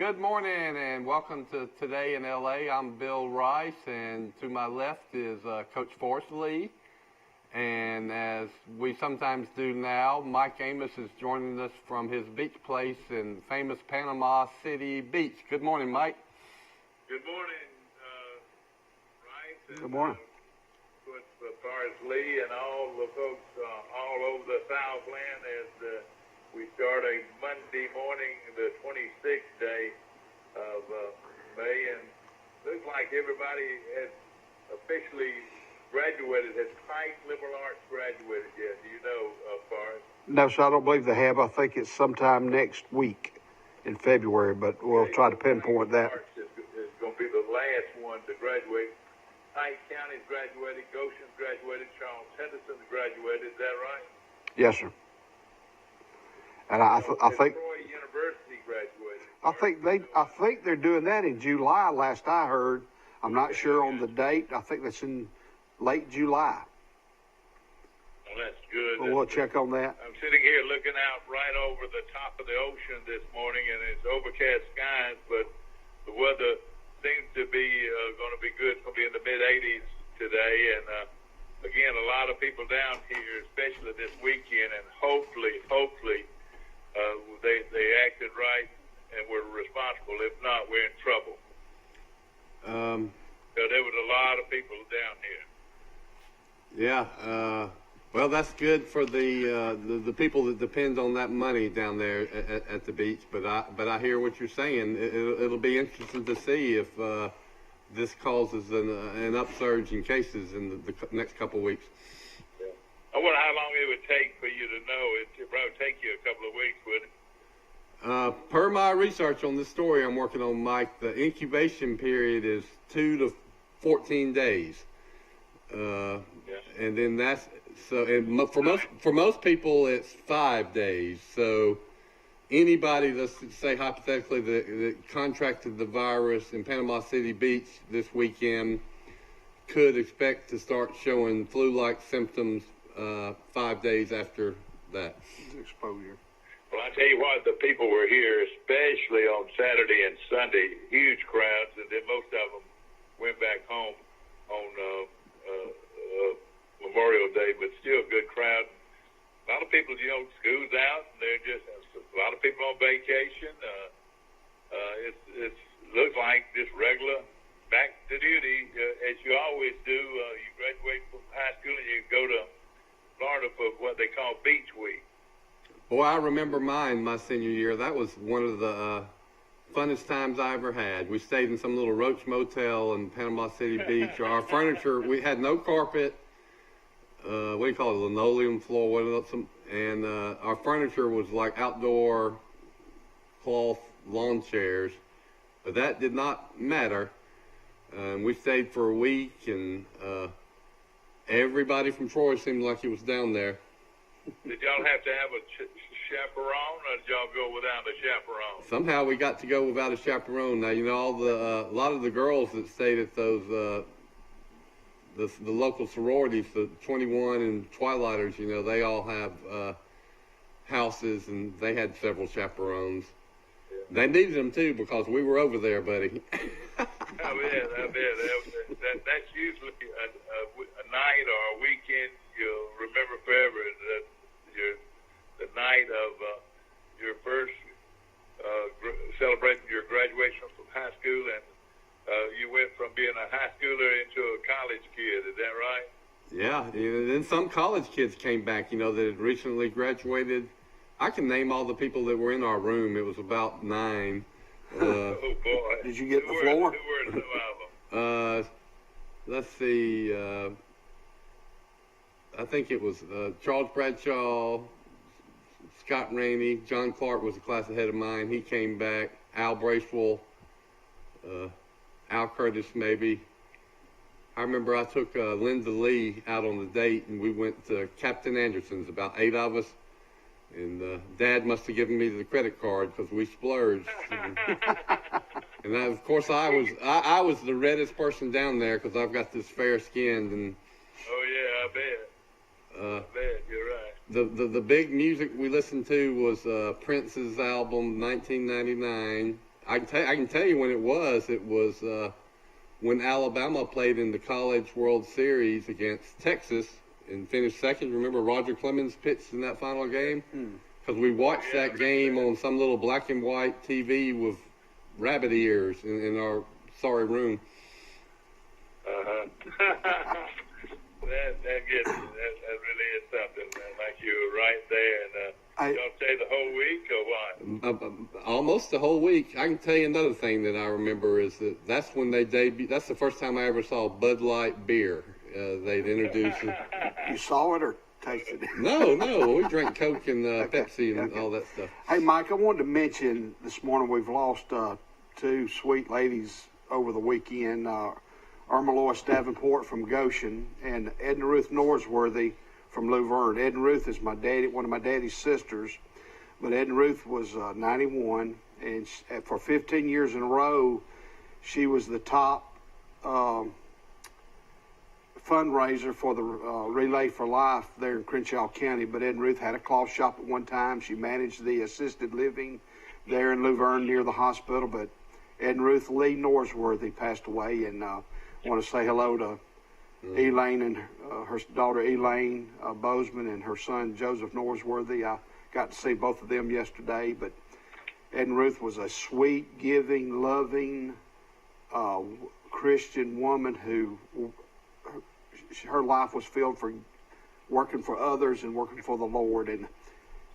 Good morning and welcome to Today in LA. I'm Bill Rice, and to my left is Coach Forrest Lee. And as we sometimes do now, Mike Amos is joining us from his beach place in famous Panama City Beach. Good morning, Mike. Good morning, Rice. And, good morning. Forrest Lee and all the folks all over the Southland as we start a Monday morning, the 26th day of May, and looks like everybody has officially graduated. Has Pike Liberal Arts graduated yet? Do you know, Forrest? No, sir, I don't believe they have. I think it's sometime next week in February, but we'll try to pinpoint that. Arts is going to be the last one to graduate. Pike County's graduated, Goshen's graduated, Charles Henderson's graduated. Is that right? Yes, sir. And I think Troy University graduated. I think they're doing that in July. Last I heard, I'm not sure on the date. I think that's in late July. Well, that's good. Well, we'll check on that. I'm sitting here looking out right over the top of the ocean this morning, and it's overcast skies, but the weather seems to be going to be good. It's going to be in the mid-80s today, and again, a lot of people down here, especially this weekend, and hopefully, they acted right and were responsible. If not, we're in trouble. So there was a lot of people down here. Yeah. Well, that's good for the people that depend on that money down there at the beach. But I hear what you're saying. It'll be interesting to see if this causes an upsurge in cases in the next couple of weeks. Yeah. I wonder how long it would take for you to know. It'd probably take you a couple of weeks, wouldn't it? Per my research on this story I'm working on, Mike, the incubation period is 2 to 14 days. And then that's so. And for most people, it's 5 days. So anybody, let's say hypothetically, that contracted the virus in Panama City Beach this weekend could expect to start showing flu-like symptoms 5 days after that. Exposure. Well, I tell you what, the people were here, especially on Saturday and Sunday, huge crowds, and then most of them went back home on Memorial Day, but still a good crowd. A lot of people, school's out, and they're just a lot of people on vacation. It looks like just regular back to duty, as you always do. You graduate from high school and you go to Florida for what they call Beach Week. Boy, I remember my senior year. That was one of the funnest times I ever had. We stayed in some little roach motel in Panama City Beach. Our furniture, we had no carpet. What do you call it? Linoleum floor. And our furniture was like outdoor cloth lawn chairs. But that did not matter. We stayed for a week, and everybody from Troy seemed like he was down there. Did y'all have to have a chaperone, or did y'all go without a chaperone? Somehow we got to go without a chaperone. Now, a lot of the girls that stayed at those the local sororities, the 21 and Twilighters, they all have houses, and they had several chaperones. Yeah. They needed them too because we were over there, buddy. I bet. That's usually a night or a weekend you'll remember forever. The night of your first celebrating your graduation from high school, and you went from being a high schooler into a college kid. Is that right? Yeah. And then some college kids came back, that had recently graduated. I can name all the people that were in our room. It was about 9. Oh boy! Did you get the floor? Who were some of them? Let's see. I think it was Charles Bradshaw, Scott Rainey, John Clark was a class ahead of mine. He came back. Al Bracewell, Al Curtis maybe. I remember I took Linda Lee out on a date, and we went to Captain Anderson's, about 8 of us. And Dad must have given me the credit card because we splurged. And of course, I was the reddest person down there because I've got this fair skin. And oh yeah, I bet. I bet you're right. The big music we listened to was Prince's album 1999. I can tell you when it was. It was when Alabama played in the College World Series against Texas and finished second. Remember Roger Clemens pitched in that final game? Because we watched that game on some little black and white TV with rabbit ears in our sorry room. That really is something, man. Like you were right there. And don't say the whole week or what? Almost the whole week. I can tell you another thing that I remember is that's when they debuted. That's the first time I ever saw Bud Light beer. They'd introduced it. You saw it or tasted it? No. We drank Coke and Pepsi and all that stuff. Hey, Mike, I wanted to mention this morning we've lost two sweet ladies over the weekend. Irma Lois Davenport from Goshen and Edna Ruth Norsworthy from Luverne. Edna Ruth is one of my daddy's sisters, but Edna Ruth was 91, and for 15 years in a row, she was the top fundraiser for the Relay for Life there in Crenshaw County. But Edna Ruth had a cloth shop at one time. She managed the assisted living there in Luverne near the hospital. But Edna Ruth Lee Norsworthy passed away, and I want to say hello to Elaine and her daughter Elaine Bozeman and her son Joseph Norsworthy. I got to see both of them yesterday. But Edna Ruth was a sweet, giving, loving Christian woman who her life was filled for working for others and working for the Lord.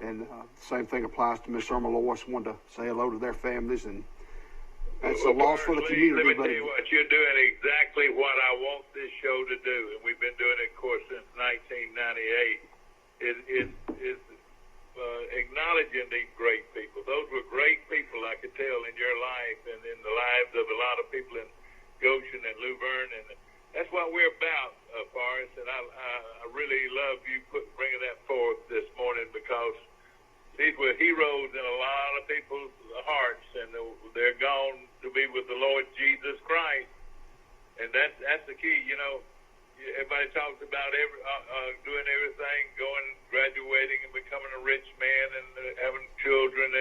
And same thing applies to Miss Irma Lois. Wanted to say hello to their families, and that's a loss for the community. Let me tell you what, you're doing exactly what I want this show to do, and we've been doing it, of course, since 1998. Is acknowledging these great people. Those were great people, I could tell, in your life and in the lives of a lot of people in Goshen and Luverne, and that's what we're about, Forrest. And I really love you bringing that forth this morning, because these were heroes in a lot of people's hearts, and they're gone to be with the Lord Jesus Christ. And that's the key. You know, everybody talks about doing everything, graduating and becoming a rich man, and having children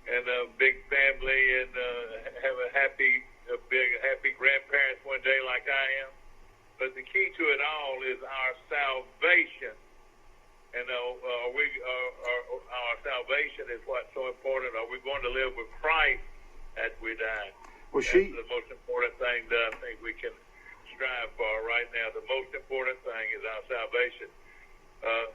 and a big family, and have a happy grandparents one day like I am. But the key to it all is our salvation. And our salvation is what's so important. Are we going to live with Christ as we die? Well, that's the most important thing that I think we can strive for right now. The most important thing is our salvation.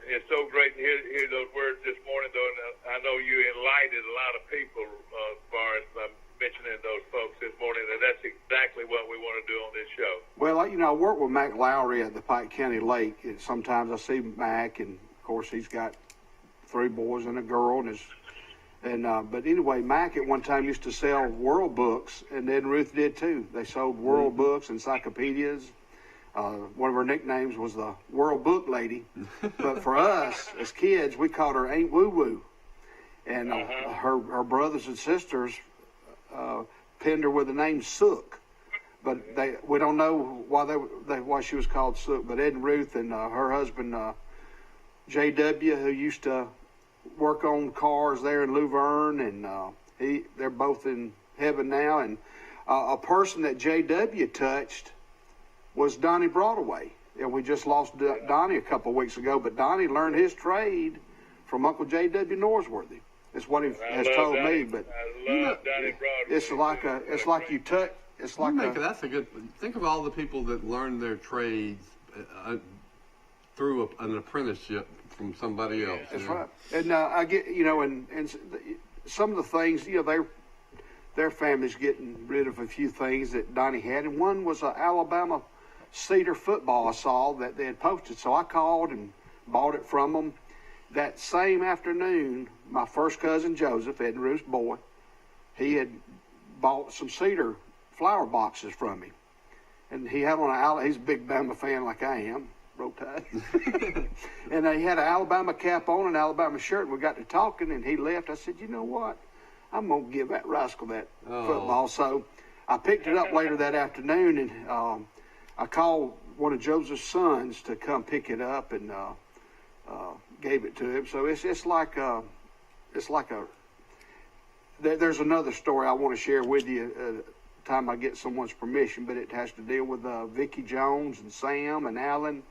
It's so great to hear those words this morning, though. And I know you enlightened a lot of people as far as mentioning those folks this morning, and that's exactly what we want to do on this show. Well, you know, I work with Mac Lowry at the Pike County Lake, and sometimes I see Mac, and of course he's got 3 boys and a girl, but anyway, Mac at one time used to sell world books, and then Ruth did too. They sold world books, encyclopedias. One of her nicknames was the World Book Lady. But for us as kids, we called her Ain't Woo Woo. And her brothers and sisters pinned her with the name Sook. But we don't know why she was called Sook. But Ed and Ruth and her husband J.W., who used to work on cars there in Luverne, and they're both in heaven now. And a person that J.W. touched was Donnie Broadway. And we just lost Donnie a couple of weeks ago, but Donnie learned his trade from Uncle J.W. Norsworthy. It's what he has told me. But I love Donnie Broadway. It's like you touch. It's like that's a good. Think of all the people that learned their trades through an apprenticeship from somebody else. That's right. And I get, and some of the things, their family's getting rid of a few things that Donnie had, and one was an Alabama Cedar football I saw that they had posted. So I called and bought it from them. That same afternoon, my first cousin Joseph, Ed and Ruth's boy, he had bought some cedar flower boxes from me, and he had on he's a big Bama fan like I am, Roll Tide, and he had an Alabama cap on, an Alabama shirt. And we got to talking, and he left. I said, you know what? I'm gonna give that rascal that football. So I picked it up later that afternoon, and I called one of Joseph's sons to come pick it up, and gave it to him. So it's like a there's another story I want to share with you. Time I get someone's permission, but it has to deal with Vicki Jones and Sam and Alan,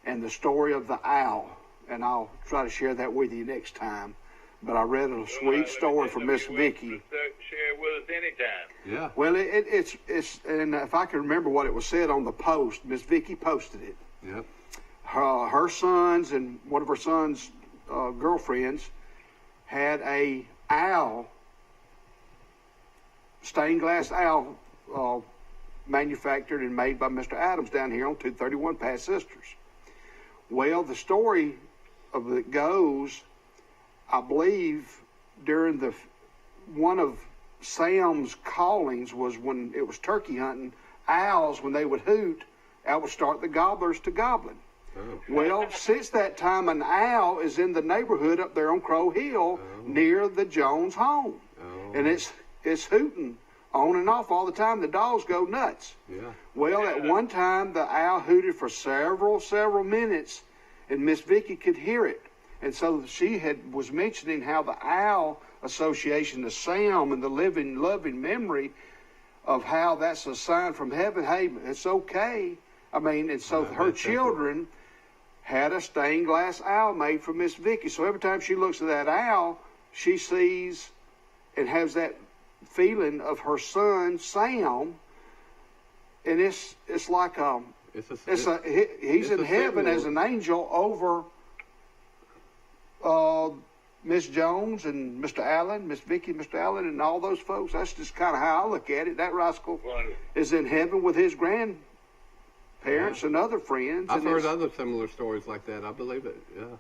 and the story of the owl. And I'll try to share that with you next time. But I read a sweet story from Miss Vicki. Share it with us anytime. Yeah. Well, it's and if I can remember what it was said on the post, Miss Vicki posted it. Yep. Her sons and one of her sons' girlfriends had a owl, stained glass owl, manufactured and made by Mr. Adams down here on 231 Past Sisters. Well, the story of it goes, I believe, during one of Sam's callings was when it was turkey hunting. Owls, when they would hoot, that would start the gobblers to gobbling. Oh. Well, since that time, an owl is in the neighborhood up there on Crow Hill near the Jones home. Oh. And it's hooting on and off all the time. The dogs go nuts. Yeah. Well, at one time, the owl hooted for several minutes, and Miss Vicki could hear it. And so she was mentioning how the Owl Association, the Sam, and the loving memory of how that's a sign from heaven. Hey, it's okay. I mean, and so her children had a stained glass owl made for Miss Vicki. So every time she looks at that owl, she sees and has that feeling of her son Sam, and it's like he's in heaven as an angel over Miss Jones and Mr. Allen, Miss Vicki, Mr. Allen, and all those folks. That's just kind of how I look at it. That rascal is in heaven with his grandparents and other friends. I've heard other similar stories like that. I believe it. Yeah.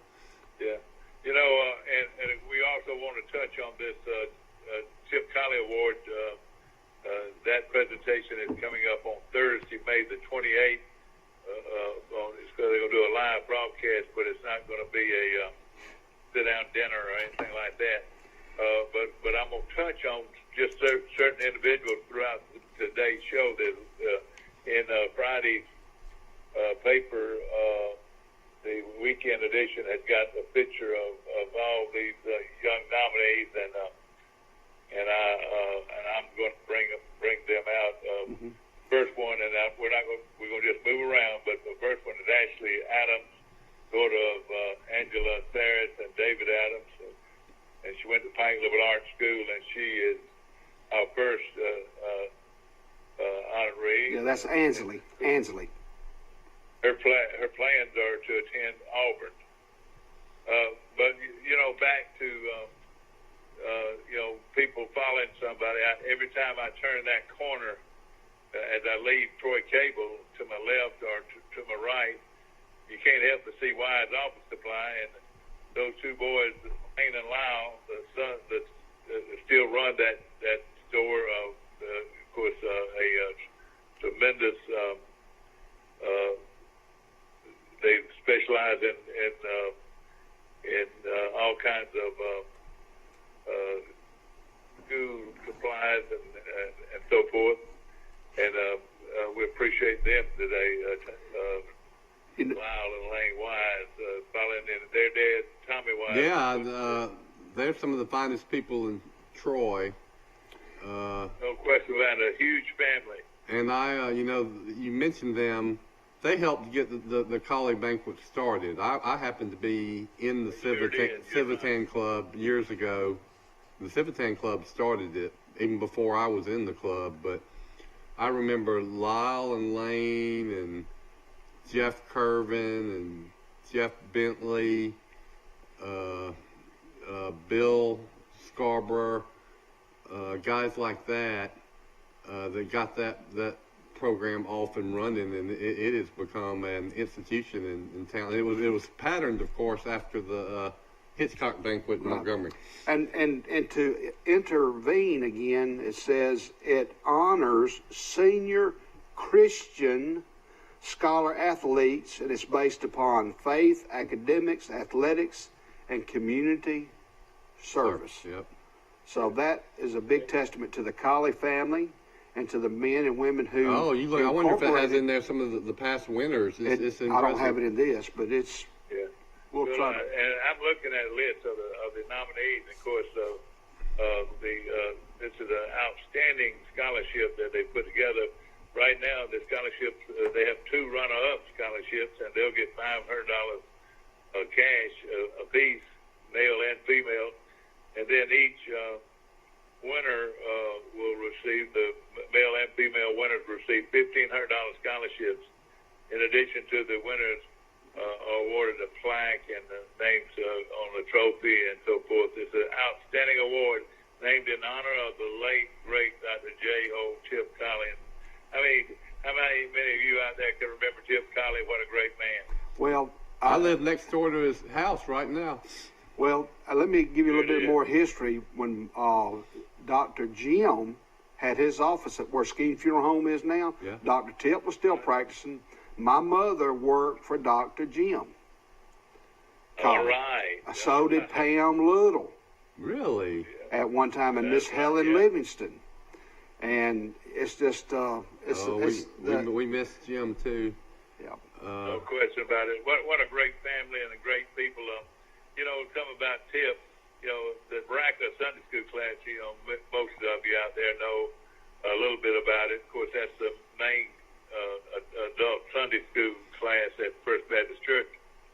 Yeah. You know, and we also want to touch on this Chip Colley Award. That presentation is coming up on Thursday, May the 28th. They're going to do a live broadcast, but it's not going to be a sit-down dinner or anything like that. But I'm going to touch on just certain individuals throughout today's show. That in Friday's paper, the weekend edition has got a picture of all these young nominees, and I'm going to bring them out. First one, and we're going to just move around, but the first one is Ashley Adams, daughter of Angela Saris and David Adams, and she went to Pine Liberal Arts School, and she is our first honoree. Yeah, that's Ansley. Ansley. Her plans are to attend Auburn. But you know, back to people following somebody. Every time I turn that corner, as I leave Troy Cable to my left or to my right, you can't help but see Wise Office Supply, and those two boys, Lane and Lyle, the son that still run that store. Of course, a tremendous. They specialize in all kinds of school supplies and so forth, and we appreciate them today. Lyle and Lane Wise, following in their dad, Tommy Wise. Yeah, they're some of the finest people in Troy. No question about it. A huge family. And I, you mentioned them. They helped get the Colley Banquet started. I happened to be in the Civitan Club years ago. The Civitan Club started it even before I was in the club. But I remember Lyle and Lane and Jeff Curvin and Jeff Bentley, Bill Scarborough, guys like that that got that program off and running, and it has become an institution in town. It was patterned, of course, after the Hitchcock Banquet in Montgomery. And to intervene again, it says it honors senior Christian scholar athletes, and it's based upon faith, academics, athletics, and community service. Yep. So that is a big testament to the Colley family and to the men and women who. Oh, you look! I wonder if it has in there some of the past winners. It's I don't have it in this, but it's. Yeah. We'll try. And I'm looking at a list of the nominees. Of course, this is an outstanding scholarship that they put together. Right now, the scholarships, they have 2 runner-up scholarships, and they'll get $500 cash apiece, male and female. And then each winner will receive, the male and female winners receive $1,500 scholarships. In addition to the winners are awarded a plaque and names on the trophy and so forth. It's an outstanding award named in honor of the late, great Dr. J.O. Chip Collins. I mean, how many of you out there can remember Chip Collins? What a great man. Well, I live next door to his house right now. Well, let me give you a little bit more history. When Dr. Jim had his office at where Skeene Funeral Home is now, Yeah. Dr. Tip was still practicing. My mother worked for Dr. Jim. All right. So did Pam Little Really? at one time, and Miss Helen Livingston. And it's just, we miss Jim too. yeah. No question about it. What a great family and a great people. Something about Tip, the Braca Sunday school class, most of you out there know a little bit about it. Of course, that's the main adult Sunday school class at First Baptist Church.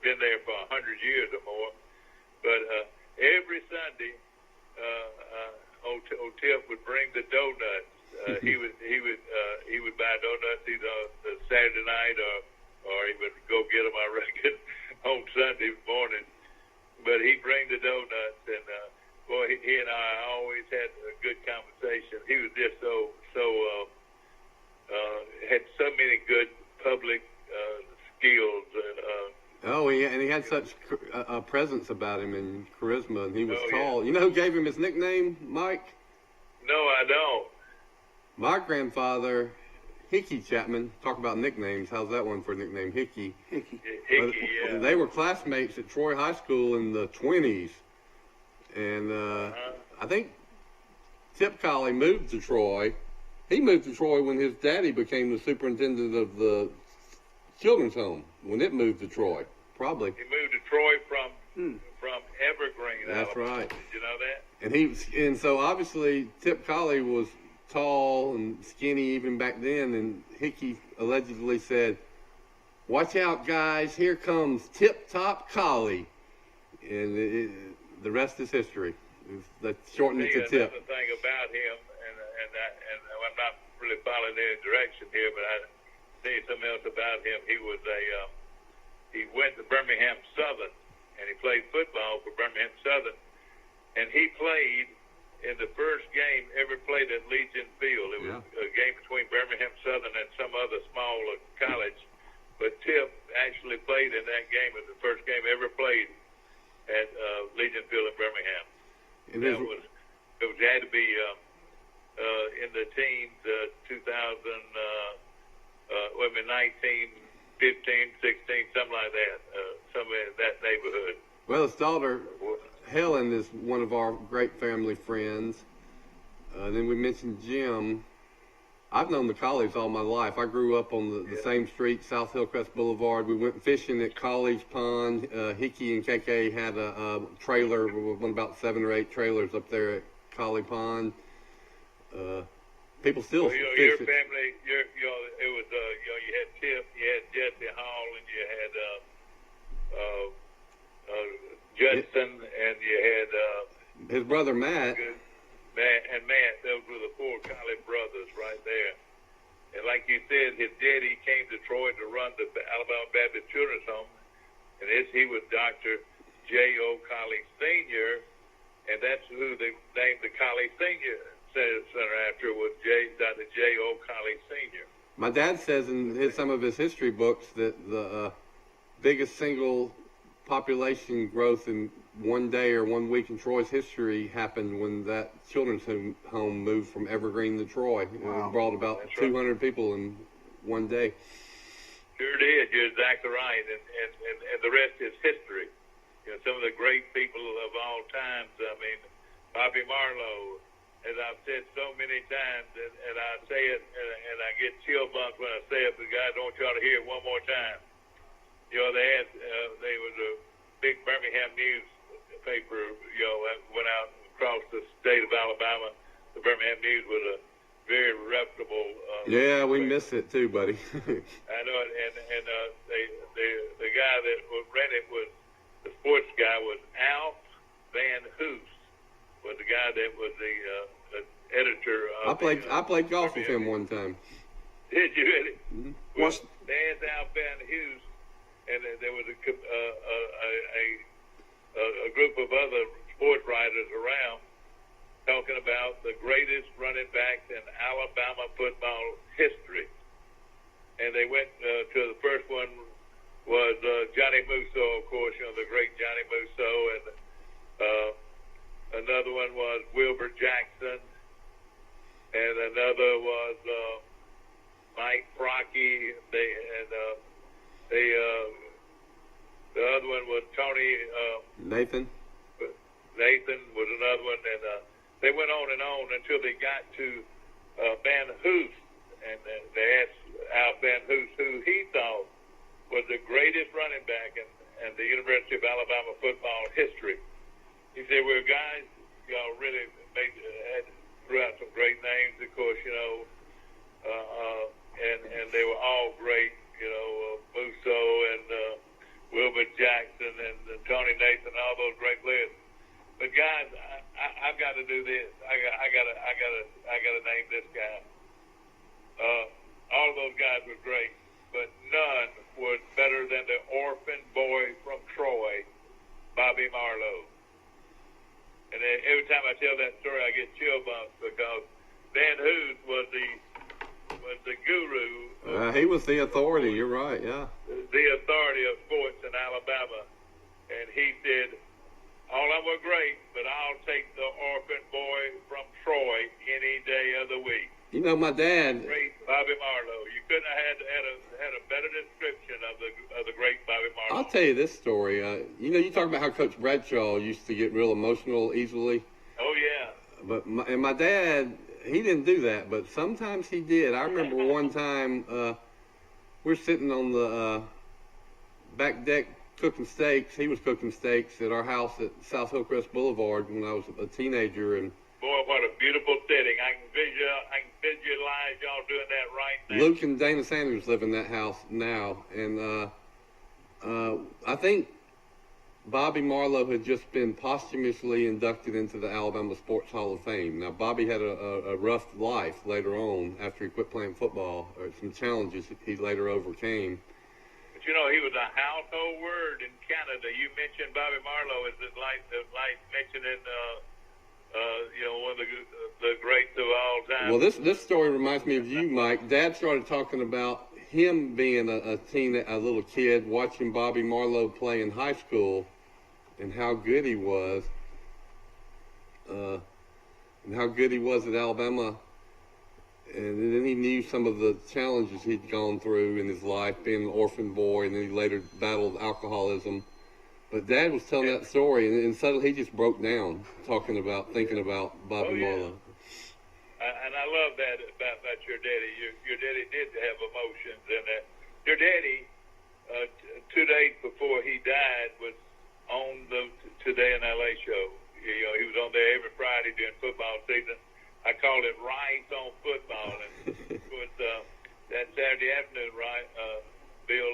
Been there for 100 years or more. But every Sunday, old Tip would bring the donuts. He would buy donuts either the Saturday night or he would go get them, I reckon, on Sunday morning. But he'd bring the donuts, and boy, he and I always had a good conversation. He was just had so many good public skills. And he had such a presence about him and charisma, and he was tall. Yeah. You know who gave him his nickname, Mike? No, I don't. My grandfather, Hickey Chapman. Talk about nicknames. How's that one for a nickname, Hickey? Hickey. Hickey, yeah. They were classmates at Troy High School in the 20s. And I think Tip Colley moved to Troy. He moved to Troy when his daddy became the superintendent of the children's home, when it moved to Troy, probably. He moved to Troy from Evergreen. That's Alabama. right. Did you know that? And so obviously Tip Colley was tall and skinny even back then, and Hickey allegedly said, "Watch out, guys, here comes Tip Top Colley," and the rest is history. Let's shorten it to Tip. Another thing about him, and I'm not really following any direction here, but I tell you something else about him. He went to Birmingham Southern, and he played football for Birmingham Southern, and he played in the first game ever played at Legion Field. It was a game between Birmingham Southern and some other smaller college. But Tip actually played in that game. It was the first game ever played at Legion Field in Birmingham. And It had to be in the teens, 19, 15, 16, something like that, somewhere in that neighborhood. Well, his daughter, Helen, is one of our great family friends. Then we mentioned Jim. I've known the Colleys all my life. I grew up on the same street, South Hillcrest Boulevard. We went fishing at College Pond. Hickey and KK had a trailer, one about 7 or 8 trailers up there at College Pond. People still Your fish. family, it was you had Tip, you had Jesse Hall, and you had Judson, and you had his brother Matt. Matt. Those were the 4 College brothers right there. And like you said, his daddy came to Troy to run the Alabama Baptist Children's Home, and he was Dr. J.O. Colley Sr., and that's who they named the Colley Sr. Center after, was Dr. J.O. Colley Sr. My dad says in some of his history books that the biggest single population growth in one day or 1 week in Troy's history happened when that children's home moved from Evergreen to Troy. Wow. It brought about 200 people in one day. Sure did. You're exactly right. And the rest is history. Some of the great people of all times. I mean, Bobby Marlowe, as I've said so many times, and I say it, and I get chill bumps when I say it, but guys, I want y'all to hear it one more time. They was a big Birmingham newspaper, went out across the state of Alabama. The Birmingham News was a very reputable. Yeah, we miss it too, buddy. I know it, and the guy that ran it was the sports guy was Alf Van Hoos, was the guy that was the editor. I played golf with him one time. Did you really? Mm-hmm. Well, there's Alf Van Hoos, and there was a group of other sports writers around talking about the greatest running backs in Alabama football history. And they went to the first one was Johnny Musso, of course, the great Johnny Musso, and another one was Wilbur Jackson, and another was Mike Frocky, the other one was Tony Nathan was another one, and they went on until they got to Van Hoos, and they asked Al Van Hoos who he thought was the greatest running back in the University of Alabama football history. He said, "Well, guys, y'all really threw out some great names, of course, and they were all great, Musso and Wilbur Jackson and Tony Nathan, all those great players. But guys, I've got to do this. I got to name this guy. All of those guys were great, but none was better than the orphan boy from Troy, Bobby Marlowe." And every time I tell that story, I get chill bumps because Van Hoos was the guru. He was the authority. You're right. Yeah. The authority of sports in Alabama, and he said, "All of them were great, but I'll take the orphan boy from Troy any day of the week." My dad. Great Bobby Marlowe. You couldn't have had a better description of the great Bobby Marlowe. I'll tell you this story. You talk about how Coach Bradshaw used to get real emotional easily. Oh yeah. But my dad, he didn't do that, but sometimes he did. I remember one time we were sitting on the back deck cooking steaks. He was cooking steaks at our house at South Hillcrest Boulevard when I was a teenager, and boy, what a beautiful setting! I can visualize y'all doing that right now. Luke and Dana Sanders live in that house now, and I think Bobby Marlowe had just been posthumously inducted into the Alabama Sports Hall of Fame. Now, Bobby had a rough life later on after he quit playing football, or some challenges he later overcame. But he was a household word in Canada. You mentioned Bobby Marlowe as like mentioning one of the greats of all time. Well, this story reminds me of you, Mike. Dad started talking about him being a little kid, watching Bobby Marlowe play in high school, and how good he was, at Alabama. And then he knew some of the challenges he'd gone through in his life, being an orphan boy, and then he later battled alcoholism. But Dad was telling that story, and suddenly he just broke down, thinking about Bobby Marlowe. And I love that about your daddy. Your daddy did have emotions, and your daddy, 2 days before he died, was on the Today in LA show. He was on there every Friday during football season. I called it Rice on Football, and it was that Saturday afternoon, right? Bill,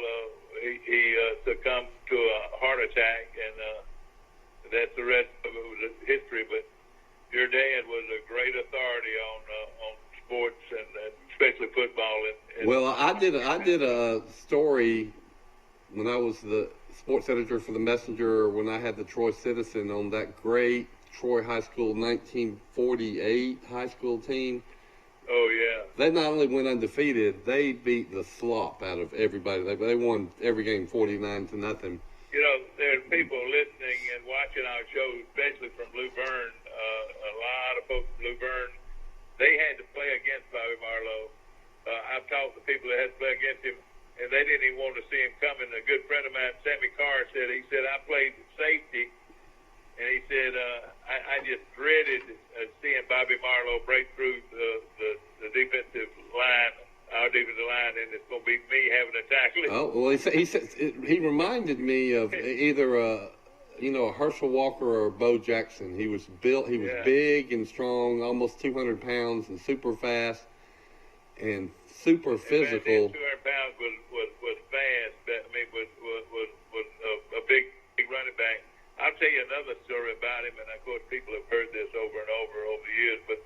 he succumbed to a heart attack, and that's the rest of it was history. But your dad was a great authority on sports and especially football. Well, I did a story when I was the sports editor for the Messenger, when I had the Troy Citizen, on that great Troy High School 1948 high school team. Oh, yeah. They not only went undefeated, they beat the slop out of everybody. They won every game 49-0. There are people listening and watching our show, especially from Luverne. A lot of folks from Luverne, they had to play against Bobby Marlowe. I've talked to people that had to play against him, and they didn't even want to see him coming. A good friend of mine, Sammy Carr, said, I played safety, and he said, I just dreaded seeing Bobby Marlowe break through the defensive line, our defensive line, and it's going to be me having to tackle him. Oh, well, he reminded me of either a Herschel Walker or Bo Jackson. He was built. He was big and strong, almost 200 pounds, and super fast and super physical. 200 pounds was fast. I mean, was a big running back. I'll tell you another story about him, and of course people have heard this over and over the years. But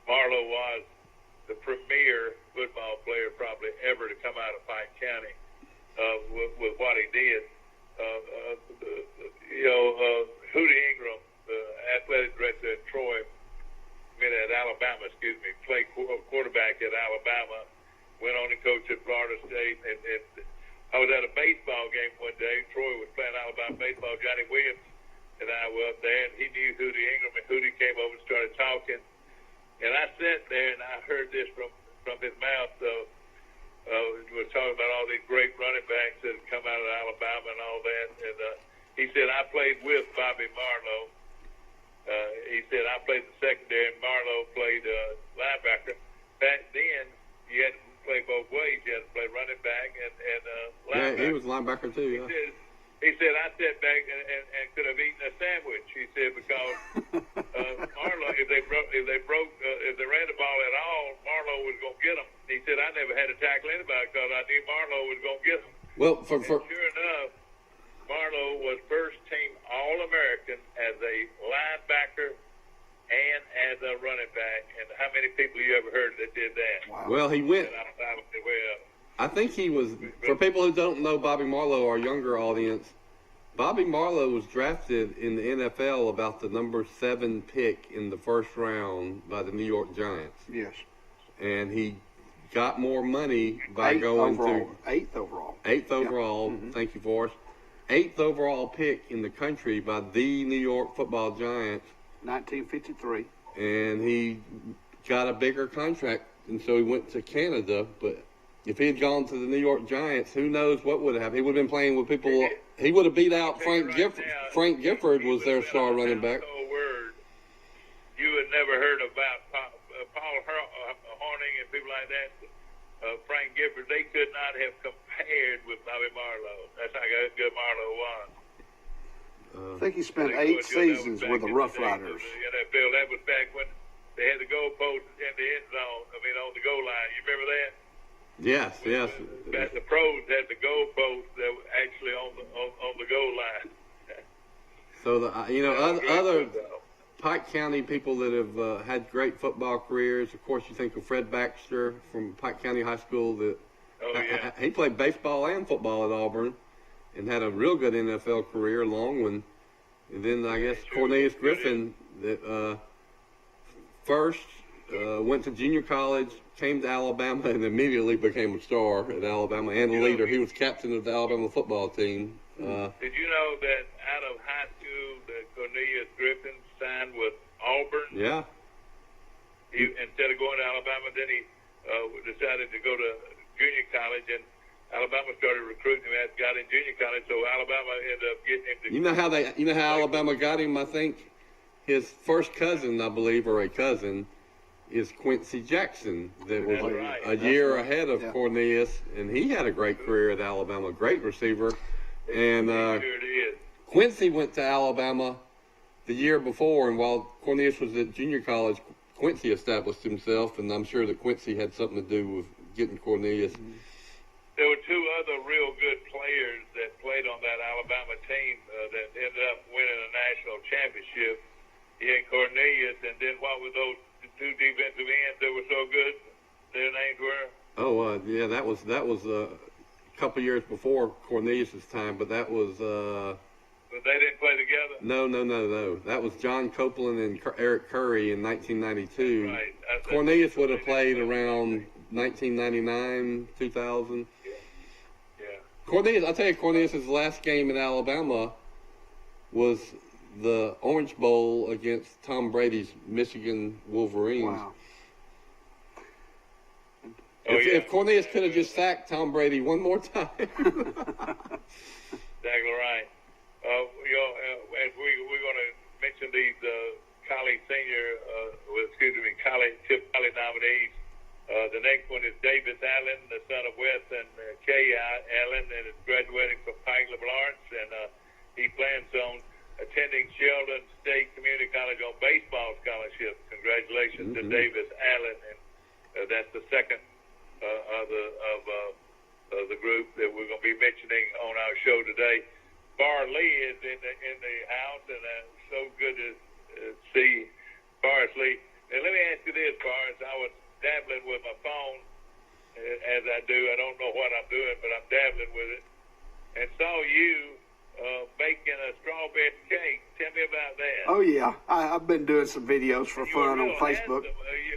Marlowe was the premier football player probably ever to come out of Pike County with what he did. Hootie Ingram, the athletic director at at Alabama, played quarterback at Alabama, went on to coach at Florida State. And I was at a baseball game one day. Troy was playing Alabama baseball. Johnny Williams and I were up there, and he knew Hootie Ingram, and Hootie came over and started talking. And I sat there, and I heard this from his mouth. He was talking about all these great running backs that had come out of Alabama and all that. And he said, I played with Bobby Marlowe. He said, I played the secondary, and Marlowe played linebacker. Back then, you had to play both ways. You had to play running back and linebacker. Yeah, he was linebacker too, yeah. He said, I sat back and could have eaten a sandwich. He said, because Marlowe, if they ran the ball at all, Marlowe was going to get them. He said, I never had to tackle anybody because I knew Marlowe was going to get them. Well, sure enough, Marlowe was first team All-American as a linebacker and as a running back. And how many people you ever heard that did that? Wow. Well, he went. I think he was, for people who don't know Bobby Marlowe, our younger audience, Bobby Marlowe was drafted in the NFL about the number 7 pick in the first round by the New York Giants. Yes. And he got more money by going to 8th overall. 8th overall. Mm-hmm. Thank you, Forrest. 8th overall pick in the country by the New York Football Giants. 1953. And he got a bigger contract, and so he went to Canada. But if he had gone to the New York Giants, who knows what would have happened? He would have been playing with people. He would have beat out Frank Gifford. Frank Gifford was their star running back. You had never heard about Paul Horning and people like that. Frank Gifford, they could not have compared with Bobby Marlowe. That's how good Marlowe was. I think he spent 8 seasons with the Rough Riders. NFL, that was back when they had the goalpost in the end zone. On the goal line. You remember that? Yes. The pros had the goalpost that were actually on the goal line. So other Pike County people that have had great football careers. Of course, you think of Fred Baxter from Pike County High School. He played baseball and football at Auburn, and had a real good NFL career, long one. And then I guess Cornelius Griffin that first went to junior college, came to Alabama, and immediately became a star at Alabama and a leader. He was captain of the Alabama football team. Did you know that out of high school, that Cornelius Griffin signed with Auburn? Yeah. Instead of going to Alabama, then he decided to go to junior college, and Alabama started recruiting him as got in junior college, so Alabama ended up getting him to. You know how Alabama got him? I think his first cousin, I believe, or a cousin, is Quincy Jackson, that was a year ahead of Cornelius, and he had a great career at Alabama, great receiver. And Quincy went to Alabama the year before, and while Cornelius was at junior college, Quincy established himself, and I'm sure that Quincy had something to do with getting Cornelius. There were 2 other real good players that played on that Alabama team that ended up winning a national championship. He had Cornelius, and then what were those 2 defensive ends that were so good? Their names were? That was a couple years before Cornelius' time, but that was. But they didn't play together? No. That was John Copeland and Eric Curry in 1992. Right. Cornelius would have played around 1999, 2000. Yeah. Cornelius, I'll tell you, Cornelius' last game in Alabama was the Orange Bowl against Tom Brady's Michigan Wolverines. Wow. If Cornelius could have just sacked Tom Brady one more time. Exactly right. As we're going to mention these college college nominees. The next one is Davis Allen, the son of Wes and Kay Allen, and is graduating from Pike Lawrence, and he plans on attending Sheldon State Community College on baseball scholarship. Congratulations to Davis Allen, and that's the second of the group that we're going to be mentioning on our show today. Bar Lee is in the house, and so good to see Boris Lee. And let me ask you this, Boris. I was dabbling with my phone, as I do. I don't know what I'm doing, but I'm dabbling with it, and saw you baking a strawberry cake. Tell me about that. Oh yeah, I've been doing some videos for fun on Facebook.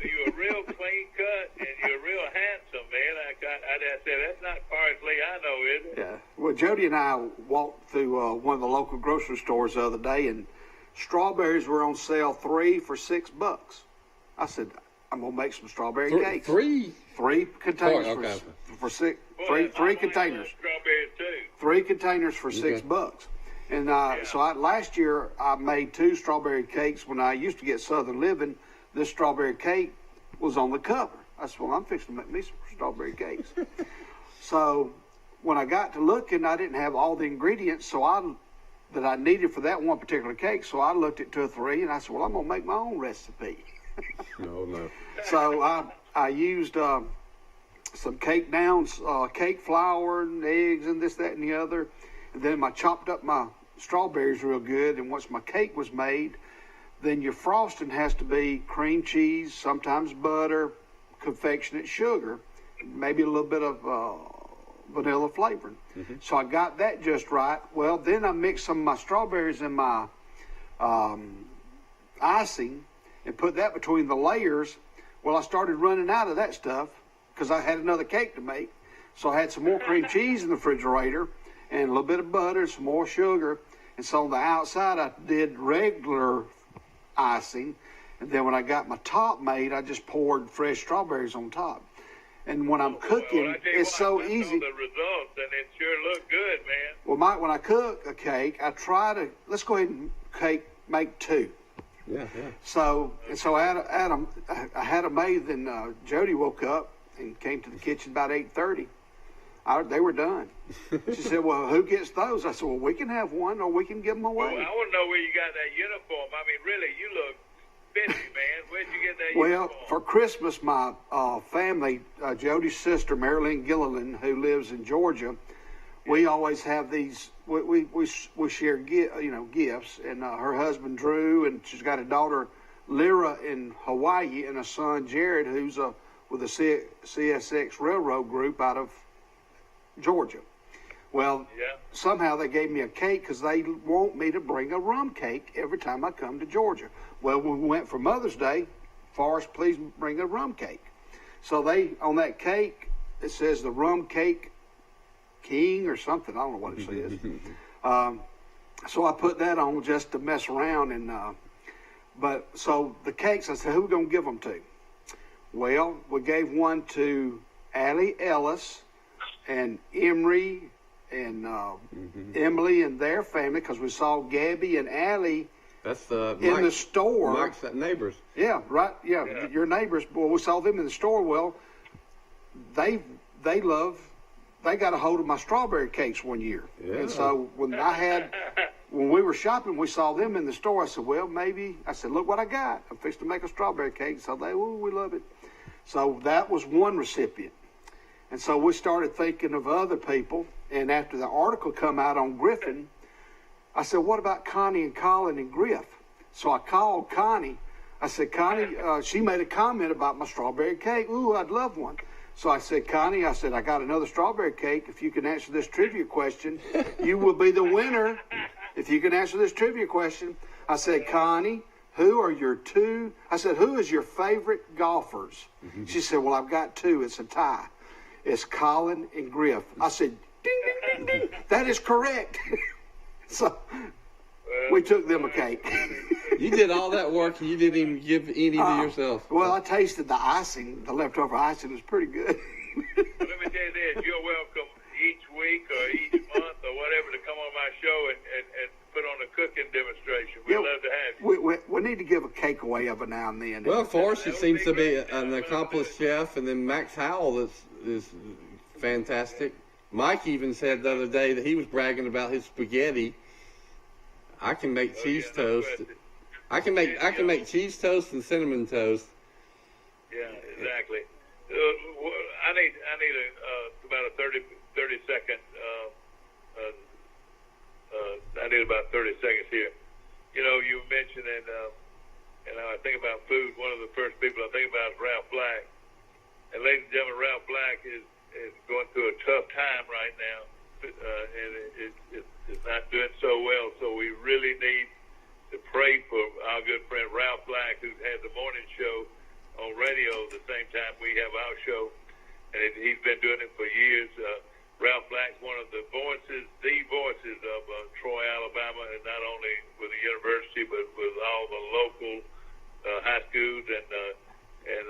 You're real clean cut, and you're real handsome, man. I said, that's not Boris Lee I know, is it? Yeah. Well, Jody and I walked through one of the local grocery stores the other day, and strawberries were on sale 3 for $6. I said, I'm gonna make some strawberry cakes. Three containers okay. for six. Well, three containers. Strawberries too. 3 containers for $6. And so last year I made 2 strawberry cakes. When I used to get Southern Living, this strawberry cake was on the cover. I said, well, I'm fixing to make me some strawberry cakes. So when I got to looking, I didn't have all the ingredients that I needed for that one particular cake. So I looked at 2 or 3, and I said, well, I'm gonna make my own recipe. No. So I used some cake downs, cake flour and eggs and this, that, and the other. And then I chopped up my strawberries real good. And once my cake was made, then your frosting has to be cream cheese, sometimes butter, confectionate sugar, maybe a little bit of vanilla flavoring. So I got that just right. Well, then I mixed some of my strawberries in my icing and put that between the layers. Well, I started running out of that stuff because I had another cake to make. So I had some more cream cheese in the refrigerator and a little bit of butter, some more sugar. And so on the outside, I did regular icing. And then when I got my top made, I just poured fresh strawberries on top. And when I'm cooking, it's so easy. The results, and it sure looked good, man. Well, Mike, when I cook a cake, I try to, let's go ahead and make 2. Yeah. So I had them made, then Jody woke up and came to the kitchen about 8:30. They were done. She said, well, who gets those? I said, well, we can have one, or we can give them away. Well, I want to know where you got that uniform. I mean, really, you look busy, man. Where'd you get that Well, uniform? for Christmas, my family, Jody's sister, Marilyn Gilliland, who lives in Georgia, we always have these, we share gifts, and her husband, Drew, and she's got a daughter, Lyra, in Hawaii, and a son, Jared, who's with the CSX Railroad Group out of Georgia. Well, somehow they gave me a cake because they want me to bring a rum cake every time I come to Georgia. Well, when we went for Mother's Day, Forrest, please bring a rum cake. So on that cake, it says the rum cake king or something. I don't know what it says. So I put that on just to mess around. But so the cakes, I said, who are we going to give them to? Well, we gave one to Allie Ellis and Emery and Emily and their family, because we saw Gabby and Allie That's in the store. Mike's neighbors. Yeah, right. Yeah, your neighbors. Well, we saw them in the store. Well, they got a hold of my strawberry cakes one year. Yeah. And so when we were shopping, we saw them in the store. I said, well, maybe. I said, look what I got. I'm fixing to make a strawberry cake. So we love it. So that was one recipient. And so we started thinking of other people. And after the article come out on Griffin, I said, what about Connie and Colin and Griff? So I called Connie. I said, Connie, she made a comment about my strawberry cake. Ooh, I'd love one. So I said, Connie, I got another strawberry cake. If you can answer this trivia question, you will be the winner. If you can answer this trivia question. I said, Connie, who is your favorite golfers? She said, well, I've got 2. It's a tie. It's Colin and Griff. I said, ding, ding, ding, ding. That is correct. So we took them a cake. You did all that work and you didn't even give any to yourself. Well, I tasted the icing, the leftover icing. It was pretty good. Let me tell you this, you're welcome each week or each month or whatever to come on my show and put on a cooking demonstration. We'd love to have you. We need to give a cake away every now and then. Well, Forrest, it seems to be an accomplished chef, and then Max Howell is fantastic. Mike even said the other day that he was bragging about his spaghetti. I can make cheese yeah, no toast. question. I can make cheese toast and cinnamon toast. Yeah, exactly. I need about a 30 second. I need about 30 seconds here. You know, you mentioned and I think about food. One of the first people I think about is Ralph Black. And ladies and gentlemen, Ralph Black is going through a tough time right now, and it's not doing so well. So we really need to pray for our good friend Ralph Black, who has the morning show on radio the same time we have our show, and he's been doing it for years. Ralph Black's one of the voices of Troy, Alabama, and not only with the university, but with all the local high schools and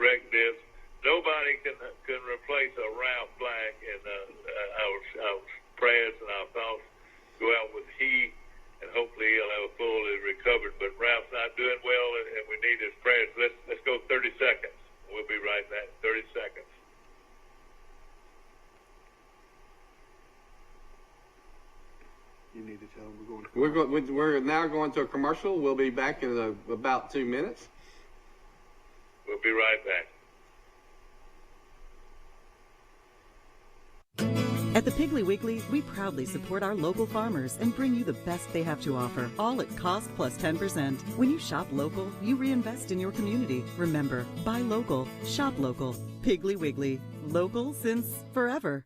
rec dips. Nobody can replace a Ralph Black, and our prayers and our thoughts go out with he, and hopefully he'll have a fully recovered. But Ralph's not doing well, and we need his prayers. Let's go 30 seconds. We'll be right back. 30 seconds. You need to tell them we're going to. We're now going to a commercial. We'll be back in about 2 minutes. We'll be right back. At the Piggly Wiggly, we proudly support our local farmers and bring you the best they have to offer, all at cost plus 10%. When you shop local, you reinvest in your community. Remember, buy local, shop local. Piggly Wiggly, local since forever.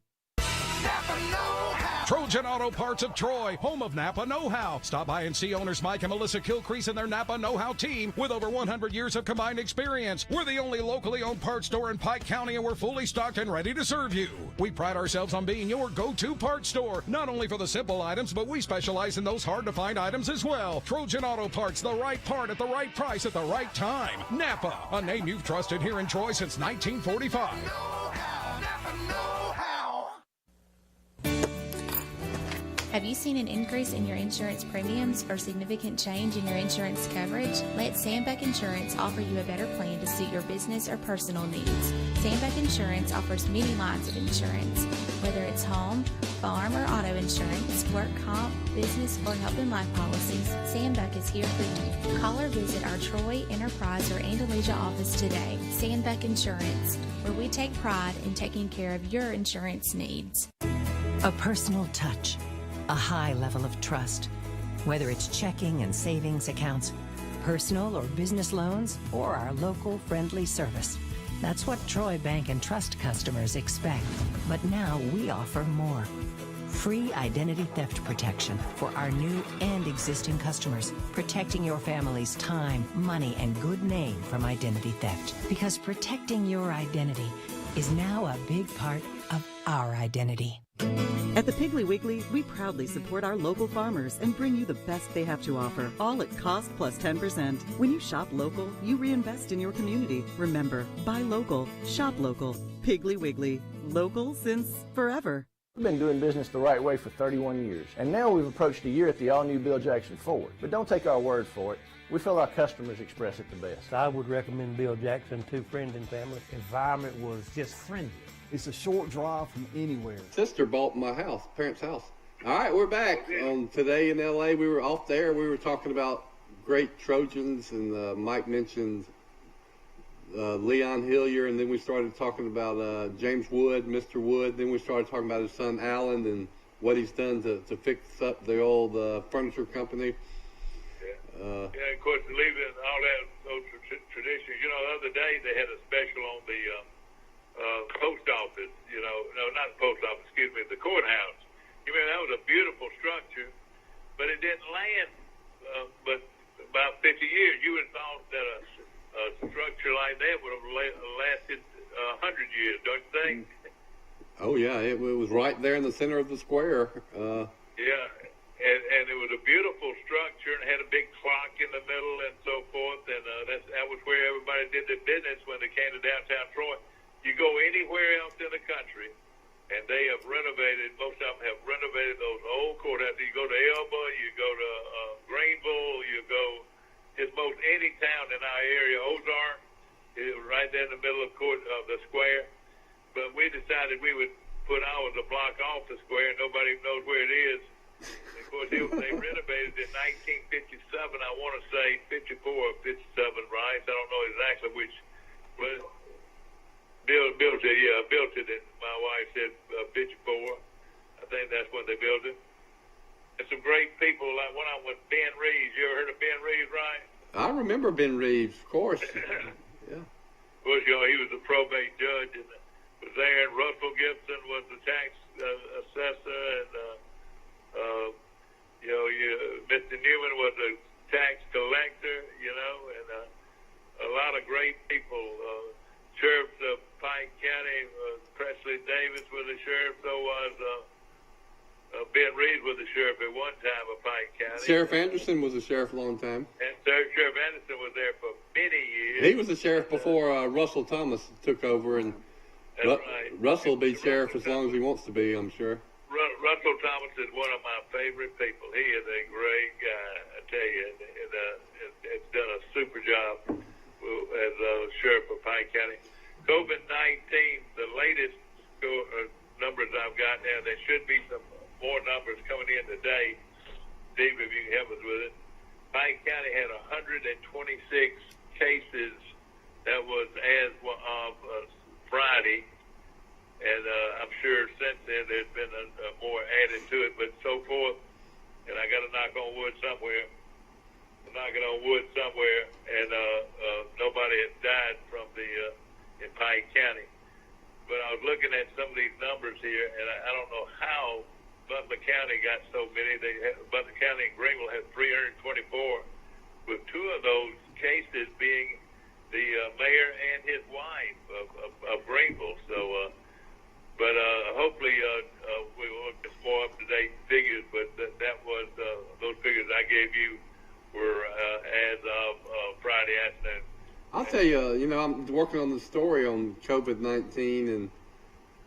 Trojan Auto Parts of Troy, home of Napa Know-How. Stop by and see owners Mike and Melissa Kilcrease and their Napa Know-How team with over 100 years of combined experience. We're the only locally owned parts store in Pike County, and we're fully stocked and ready to serve you. We pride ourselves on being your go-to parts store, not only for the simple items, but we specialize in those hard-to-find items as well. Trojan Auto Parts, the right part at the right price at the right time. Napa, a name you've trusted here in Troy since 1945. Have you seen an increase in your insurance premiums or significant change in your insurance coverage? Let Sandbeck Insurance offer you a better plan to suit your business or personal needs. Sandbeck Insurance offers many lines of insurance, whether it's home, farm, or auto insurance, work comp, business, or health and life policies. Sandbeck is here for you. Call or visit our Troy, Enterprise, or Andalusia office today. Sandbeck Insurance, where we take pride in taking care of your insurance needs. A personal touch. A high level of trust. Whether it's checking and savings accounts, personal or business loans, or our local friendly service. That's what Troy Bank and Trust customers expect. But now we offer more. Free identity theft protection for our new and existing customers, protecting your family's time, money, and good name from identity theft. Because protecting your identity is now a big part of our identity. At the Piggly Wiggly, we proudly support our local farmers and bring you the best they have to offer, all at cost plus 10%. When you shop local, you reinvest in your community. Remember, buy local, shop local. Piggly Wiggly, local since forever. We've been doing business the right way for 31 years, and now we've approached a year at the all-new Bill Jackson Ford. But don't take our word for it. We feel our customers express it the best. I would recommend Bill Jackson to friends and family. Environment was just friendly. It's a short drive from anywhere. Sister bought my house, parents' house. All right, we're back. Today in L.A., we were off there. We were talking about great Trojans, and Mike mentioned Leon Hillier, and then we started talking about James Wood, Mr. Wood. Then we started talking about his son Alan and what he's done to fix up the old furniture company. Yeah, of course, leaving all that those traditions. You know, the other day they had a special on the post office. You know, no, not the post office. Excuse me, the courthouse. You mean that was a beautiful structure, but it didn't last. But about 50 years, you would have thought that a structure like that would have lasted 100 years, don't you think? Oh yeah, it was right there in the center of the square. Yeah. And it was a beautiful structure and had a big clock in the middle and so forth. And that was where everybody did their business when they came to downtown Troy. You go anywhere else in the country, and they have renovated, most of them have renovated those old courthouses. You go to Elba, you go to Greenville, you go just most any town in our area. Ozark is right there in the middle of the square. But we decided we would put ours a block off the square. Nobody knows where it is. Of course, they renovated in 1957. I want to say 54 or 57, right? I don't know exactly which. But built it. Yeah, built it. And my wife said 54. I think that's when they built it. And some great people, like one of them was Ben Reeves. You ever heard of Ben Reeves, right? I remember Ben Reeves, of course. Yeah. Of course, he was a probate judge and was there. And Russell Gibson was the tax assessor, and Mr. Newman was a tax collector. And a lot of great people. Sheriff of Pike County, Presley Davis was the sheriff. So was Ben Reeves was the sheriff at one time of Pike County. Sheriff Anderson was a sheriff a long time. And Sheriff Anderson was there for many years. He was the sheriff before Russell Thomas took over, and right. Russell will be sheriff as long as he wants to be, I'm sure. Russell Thomas is one of my favorite people. He is a great guy, I tell you, and has done a super job as sheriff of Pike County. COVID-19, the latest numbers I've got now, there should be some more numbers coming in today. Steve, if you can help us with it. Pike County had 126 cases. That was as of Friday. And I'm sure since then there's been more added to it, but so forth. And I got to knock on wood somewhere. I'm knocking on wood somewhere, and nobody has died from in Pike County. But I was looking at some of these numbers here, and I don't know how Butler County got so many. Butler County and Greenville had 324, with two of those cases being the mayor and his wife of Greenville. So, but hopefully we will get more up-to-date figures. But that was those figures I gave you were as of Friday afternoon. I'll tell you, I'm working on the story on COVID-19, and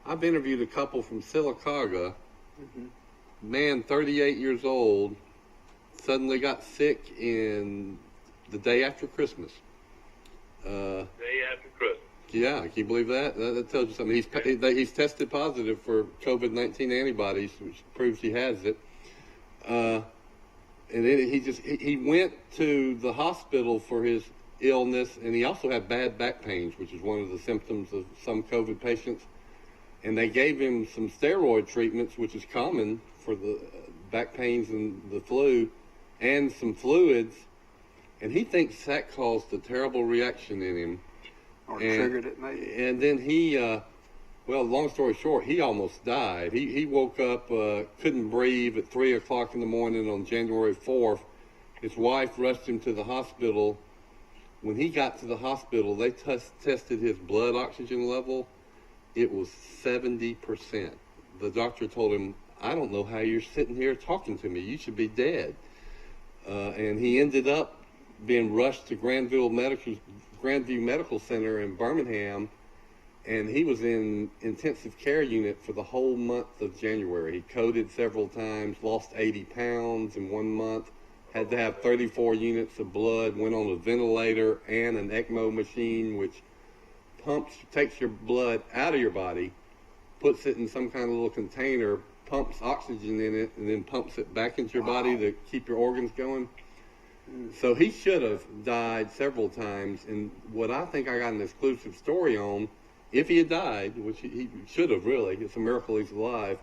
I've interviewed a couple from Sylacauga. Mm-hmm. Man, 38 years old, suddenly got sick in the day after Christmas. Day after Christmas. Yeah, can you believe that? That tells you something. He's tested positive for COVID-19 antibodies, which proves he has it. And then he went to the hospital for his illness, and he also had bad back pains, which is one of the symptoms of some COVID patients. And they gave him some steroid treatments, which is common for the back pains and the flu, and some fluids. And he thinks that caused a terrible reaction in him. Or triggered it, maybe. And then he, long story short, he almost died. He woke up, couldn't breathe at 3 o'clock in the morning on January 4th. His wife rushed him to the hospital. When he got to the hospital, they tested his blood oxygen level. It was 70%. The doctor told him, I don't know how you're sitting here talking to me. You should be dead. And he ended up being rushed to Grandview Medical Center in Birmingham, and he was in intensive care unit for the whole month of January. He coded several times, lost 80 pounds in 1 month, had to have 34 units of blood, went on a ventilator and an ECMO machine, which takes your blood out of your body, puts it in some kind of little container, pumps oxygen in it, and then pumps it back into your body to keep your organs going. So he should have died several times, and what I think I got an exclusive story on, if he had died, which he should have really, it's a miracle he's alive,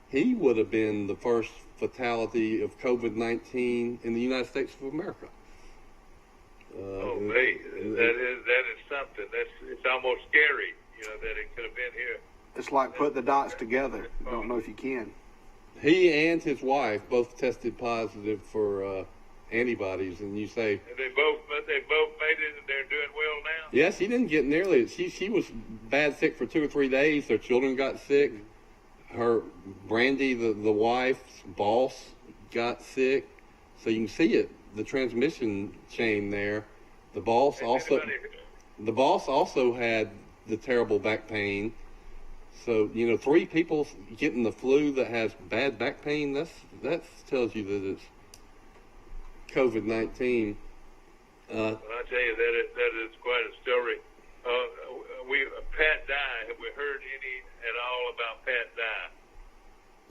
he would have been the first fatality of COVID-19 in the United States of America. That is something. It's almost scary, that it could have been here. It's like putting the dots together. I don't know if you can. He and his wife both tested positive for antibodies, and you say they both made it, and they're doing well now. Yes, he didn't get nearly it. She was bad sick for 2 or 3 days. Their children got sick. Her Brandy, the wife's boss, got sick. So you can see it, the transmission chain there. The boss also had the terrible back pain. So 3 people getting the flu that has bad back pain. That tells you that it's COVID-19. Well, I tell you that is quite a story. Pat Dye. Have we heard any at all about Pat Dye?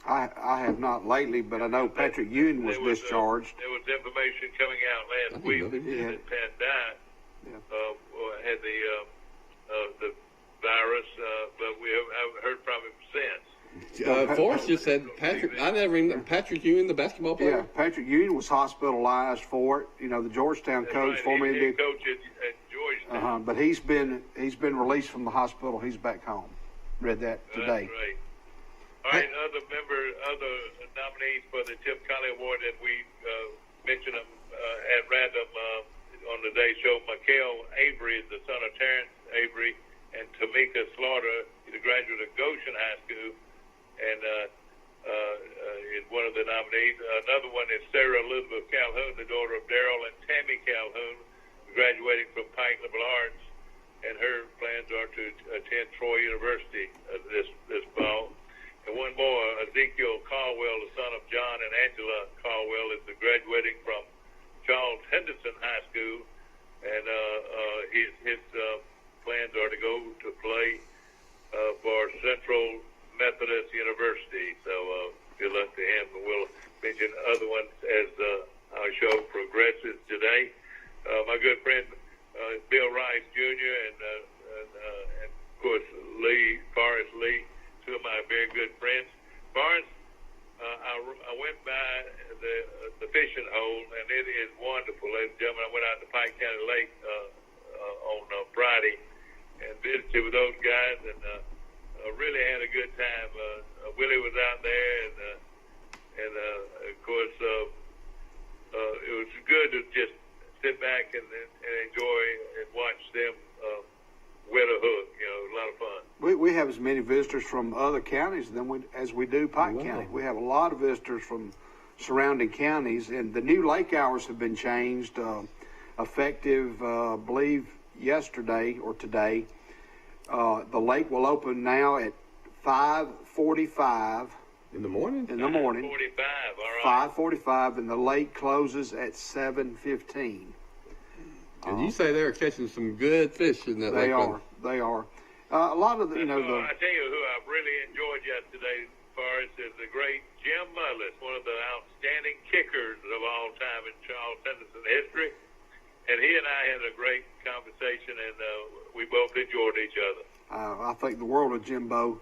I have not lately, but I know Patrick Ewing was discharged. There was information coming out last week that Pat died. Had the virus, but we haven't heard from him since. Forrest just said Patrick. I never even Patrick Ewing, the basketball player. Yeah, Patrick Ewing was hospitalized for it. You know, the Georgetown coach, former head coach at Georgetown. But he's been released from the hospital. He's back home. Read that today. That's right. All right, other nominees for the Tim Colley Award that we mentioned them at random on today's show. Mikael Avery is the son of Terrence Avery, and Tamika Slaughter is a graduate of Goshen High School, and is one of the nominees. Another one is Sarah Elizabeth Calhoun, the daughter of Daryl and Tammy Calhoun, graduating from Pike Liberal Arts, and her plans are to attend Troy University this fall. And one more, Ezekiel Caldwell, the son of John and Angela Caldwell, is graduating from Charles Henderson High School, and his plans are to go to play for Central Methodist University. So good luck to him. And we'll mention other ones as our show progresses today. My good friend Bill Rice Jr. and of course Forrest Lee, two of my very good friends. Forrest, I went by the fishing hole, and it is wonderful, ladies and gentlemen. I went out to Pike County Lake on Friday and visited with those guys, and really had a good time. Willie was out there, and of course it was good to just sit back and enjoy and watch them wet a hook. You know, it was a lot of fun. We have as many visitors from other counties as we do Pike County. We have a lot of visitors from surrounding counties, and the new lake hours have been changed, effective, I believe, yesterday or today. The lake will open now at 5:45 in the morning. 5:45, all right. 5:45, and the lake closes at 7:15. And you say they're catching some good fish in that lake. They are. A lot of the, I tell you who I really enjoyed yesterday, Forrest, is the great Jim Mullis, one of the outstanding kickers of all time in Charles Henderson history. And he and I had a great conversation, and we both enjoyed each other. I think the world of Jimbo.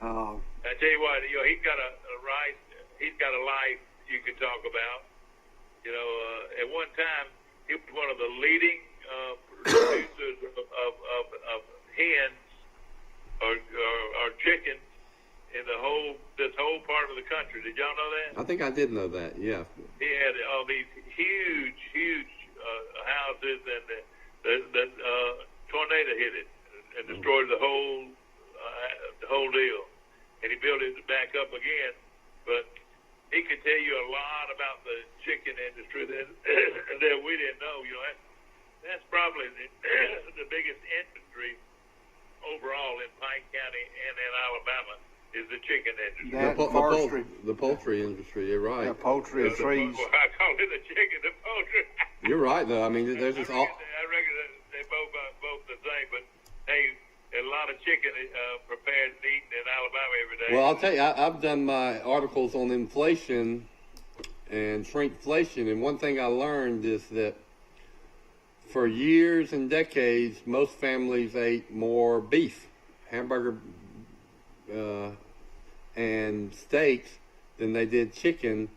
I tell you what, he's got a life you could talk about. At one time he was one of the leading producers of hens or chickens in this whole part of the country. Did y'all know that? I think I did know that. Yeah. He had all these huge houses, and the tornado hit it and destroyed the whole deal. And he built it back up again, but he could tell you a lot about the chicken industry that we didn't know. That's probably the biggest industry overall in Pike County and in Alabama is the chicken industry. The poultry industry. You're right. Yeah, poultry and trees. I call it the chicken, the poultry. You're right, though. I mean, there's just all. I reckon they're both the same, but hey. A lot of chicken prepared and eaten in Alabama every day. Well, I'll tell you, I've done my articles on inflation and shrinkflation, and one thing I learned is that for years and decades, most families ate more beef, hamburger, and steaks than they did chicken,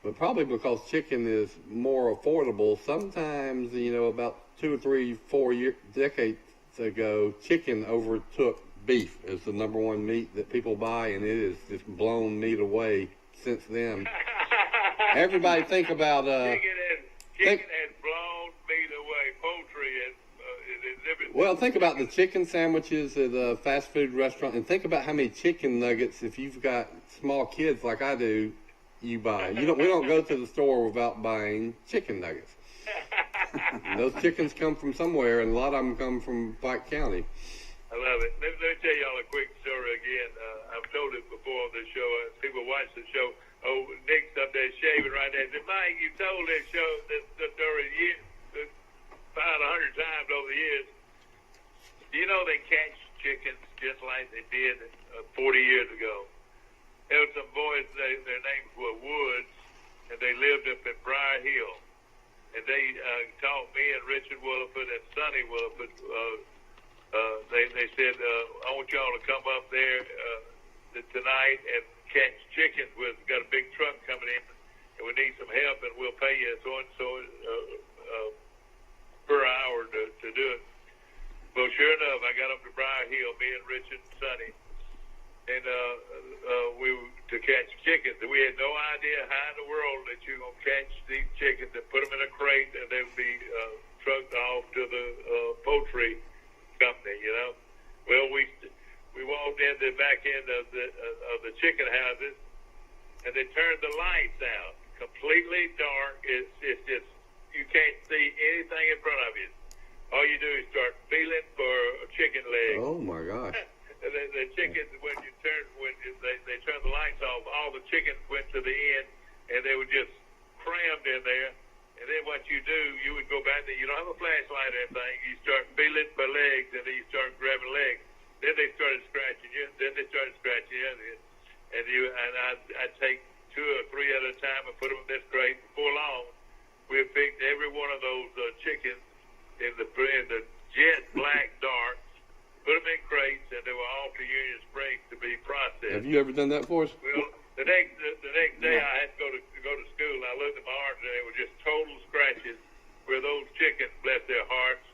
but probably because chicken is more affordable. Sometimes, about 2 or 3, 4 decades ago, chicken overtook beef as the number one meat that people buy, and it has just blown meat away since then. Everybody think about chicken has blown meat away. Poultry is well, think about the chicken sandwiches at a fast food restaurant, and think about how many chicken nuggets, if you've got small kids like I do, you buy. We don't go to the store without buying chicken nuggets. Those chickens come from somewhere, and a lot of them come from Pike County. I love it. Let me tell y'all a quick story again. I've told it before on this show. People watch the show. Oh, Nick's up there shaving right there. Said, Mike, you told this show this story 500 times over the years. Do you know they catch chickens just like they did 40 years ago? there were some boys, their names were Woods, and they lived up in Briar Hill. And they taught me and Richard Williford and Sonny Williford. They said, I want y'all to come up there tonight and catch chickens. We've got a big truck coming in, and we need some help, and we'll pay you so and so per hour to do it. Well, sure enough, I got up to Briar Hill, me and Richard and Sonny, and we were to catch chickens. And we had no idea how in the world that you're going to catch these chickens and put them in a crate, and they would be trucked off to the poultry company, you know. Well, we walked in the back end of the chicken houses, and they turned the lights out, completely dark. It's just, you can't see anything in front of you. All you do is start feeling for chicken legs. Oh my gosh. The chickens, when they turned the lights off, all the chickens went to the end, and they were just crammed in there. And then what you do, you would go back there. You don't have a flashlight or anything. You start feeling for legs, and then you start grabbing legs. Then they started scratching you. Then they started scratching you. And I'd take 2 or 3 at a time and put them in this crate. Before long, we had picked every one of those chickens in the jet black dark, put them in crates, and they were all to Union Springs to be processed. Have you ever done that for us? Well, the next day I had to go to school, and I looked at my arms, and they were just total scratches where those chickens, bless their hearts,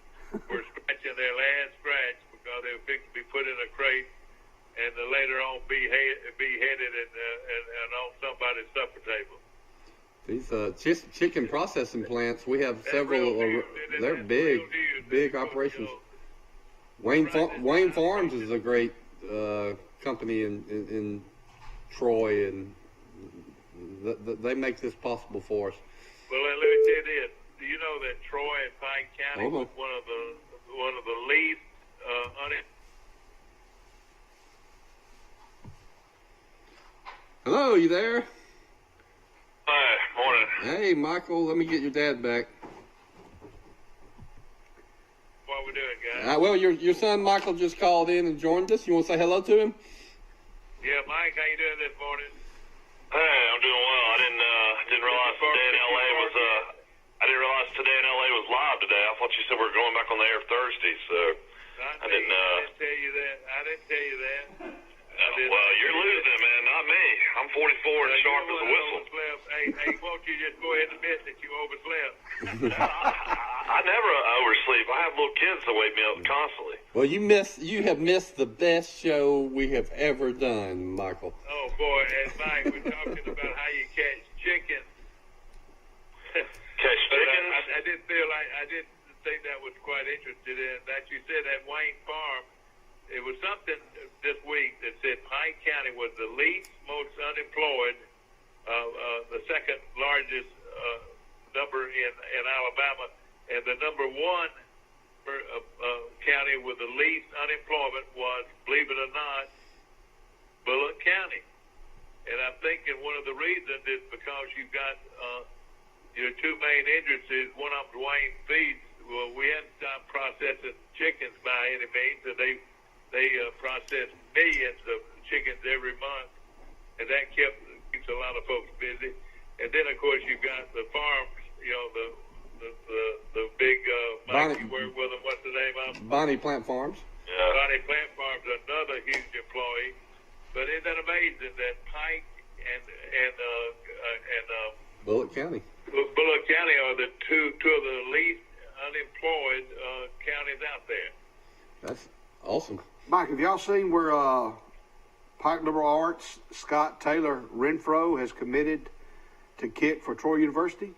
were scratching their last scratch because they were fixed to be put in a crate and later on beheaded and on somebody's supper table. These chicken processing plants, we have several. They're big operations. Wayne Farms is a great company in Troy, and they make this possible for us. Well, let me tell you this. Do you know that Troy and Pike County was one of the least Hello, you there? Hi, morning. Hey, Michael, let me get your dad back. What we doing, guys? Well, your son Michael just called in and joined us. You want to say hello to him? Yeah, Mike, how you doing this morning? Hey, I'm doing well. I didn't realize today in LA was live today. I thought you said we were going back on the air Thursday, so I didn't tell you that. I didn't tell you that. Well, you're losing, man, not me. I'm 44 and sharp as a whistle. Hey, won't you just go ahead and admit that you overslept? I never oversleep. I have little kids that wake me up constantly. Well, you have missed the best show we have ever done, Michael. Oh boy, and Mike, we're talking about how you catch chickens. Catch chickens? I did think that was quite interested in that. You said at Wayne Farm, it was something this week that said Pike County was the least most unemployed, the second largest number in Alabama, and the number one county with the least unemployment was, believe it or not, Bullock County. And I'm thinking one of the reasons is because you've got your 2 main entrances, one of them Dwayne Feeds. Well, we hadn't stopped processing chickens by any means, and they process millions of chickens every month, and that keeps a lot of folks busy. And then, of course, you've got the farms, you know, the big Mike, you work with them. What's the name of them? Bonnie Plant Farms. Yeah. Bonnie Plant Farms, another huge employee. But isn't that amazing that Pike and Bullock County are the two of the least unemployed counties out there? That's awesome. Mike, have y'all seen where Pike Liberal Arts Scott Taylor Renfro has committed to kick for Troy University?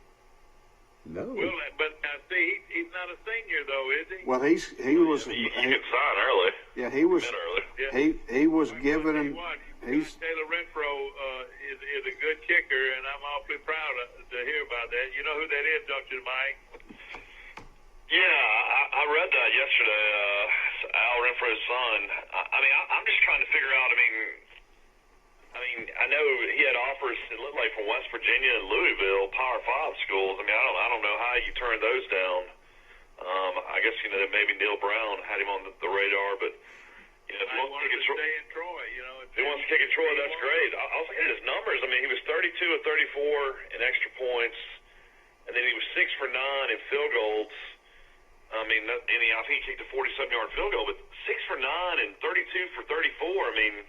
No. Well, but now see, he's not a senior though, is he? Well, he was. You could sign early. Yeah, he was. Early. He was given him. He's Taylor Renfro is a good kicker, and I'm awfully proud to hear about that. You know who that is, don't you, Mike? Yeah, I read that yesterday. Al Renfro's son. I'm just trying to figure out. I know he had offers. It looked like from West Virginia and Louisville, Power 5 schools. I don't know how you turn those down. I guess maybe Neil Brown had him on the radar, but If he wants to kick stay in Troy, you know. If he wants to kick at Troy, that's great. I was looking at his numbers. I mean, he was 32 of 34 in extra points, and then he was 6 for 9 in field goals. I mean, I think he kicked a 47-yard field goal, but 6 for 9 and 32 for 34. I mean,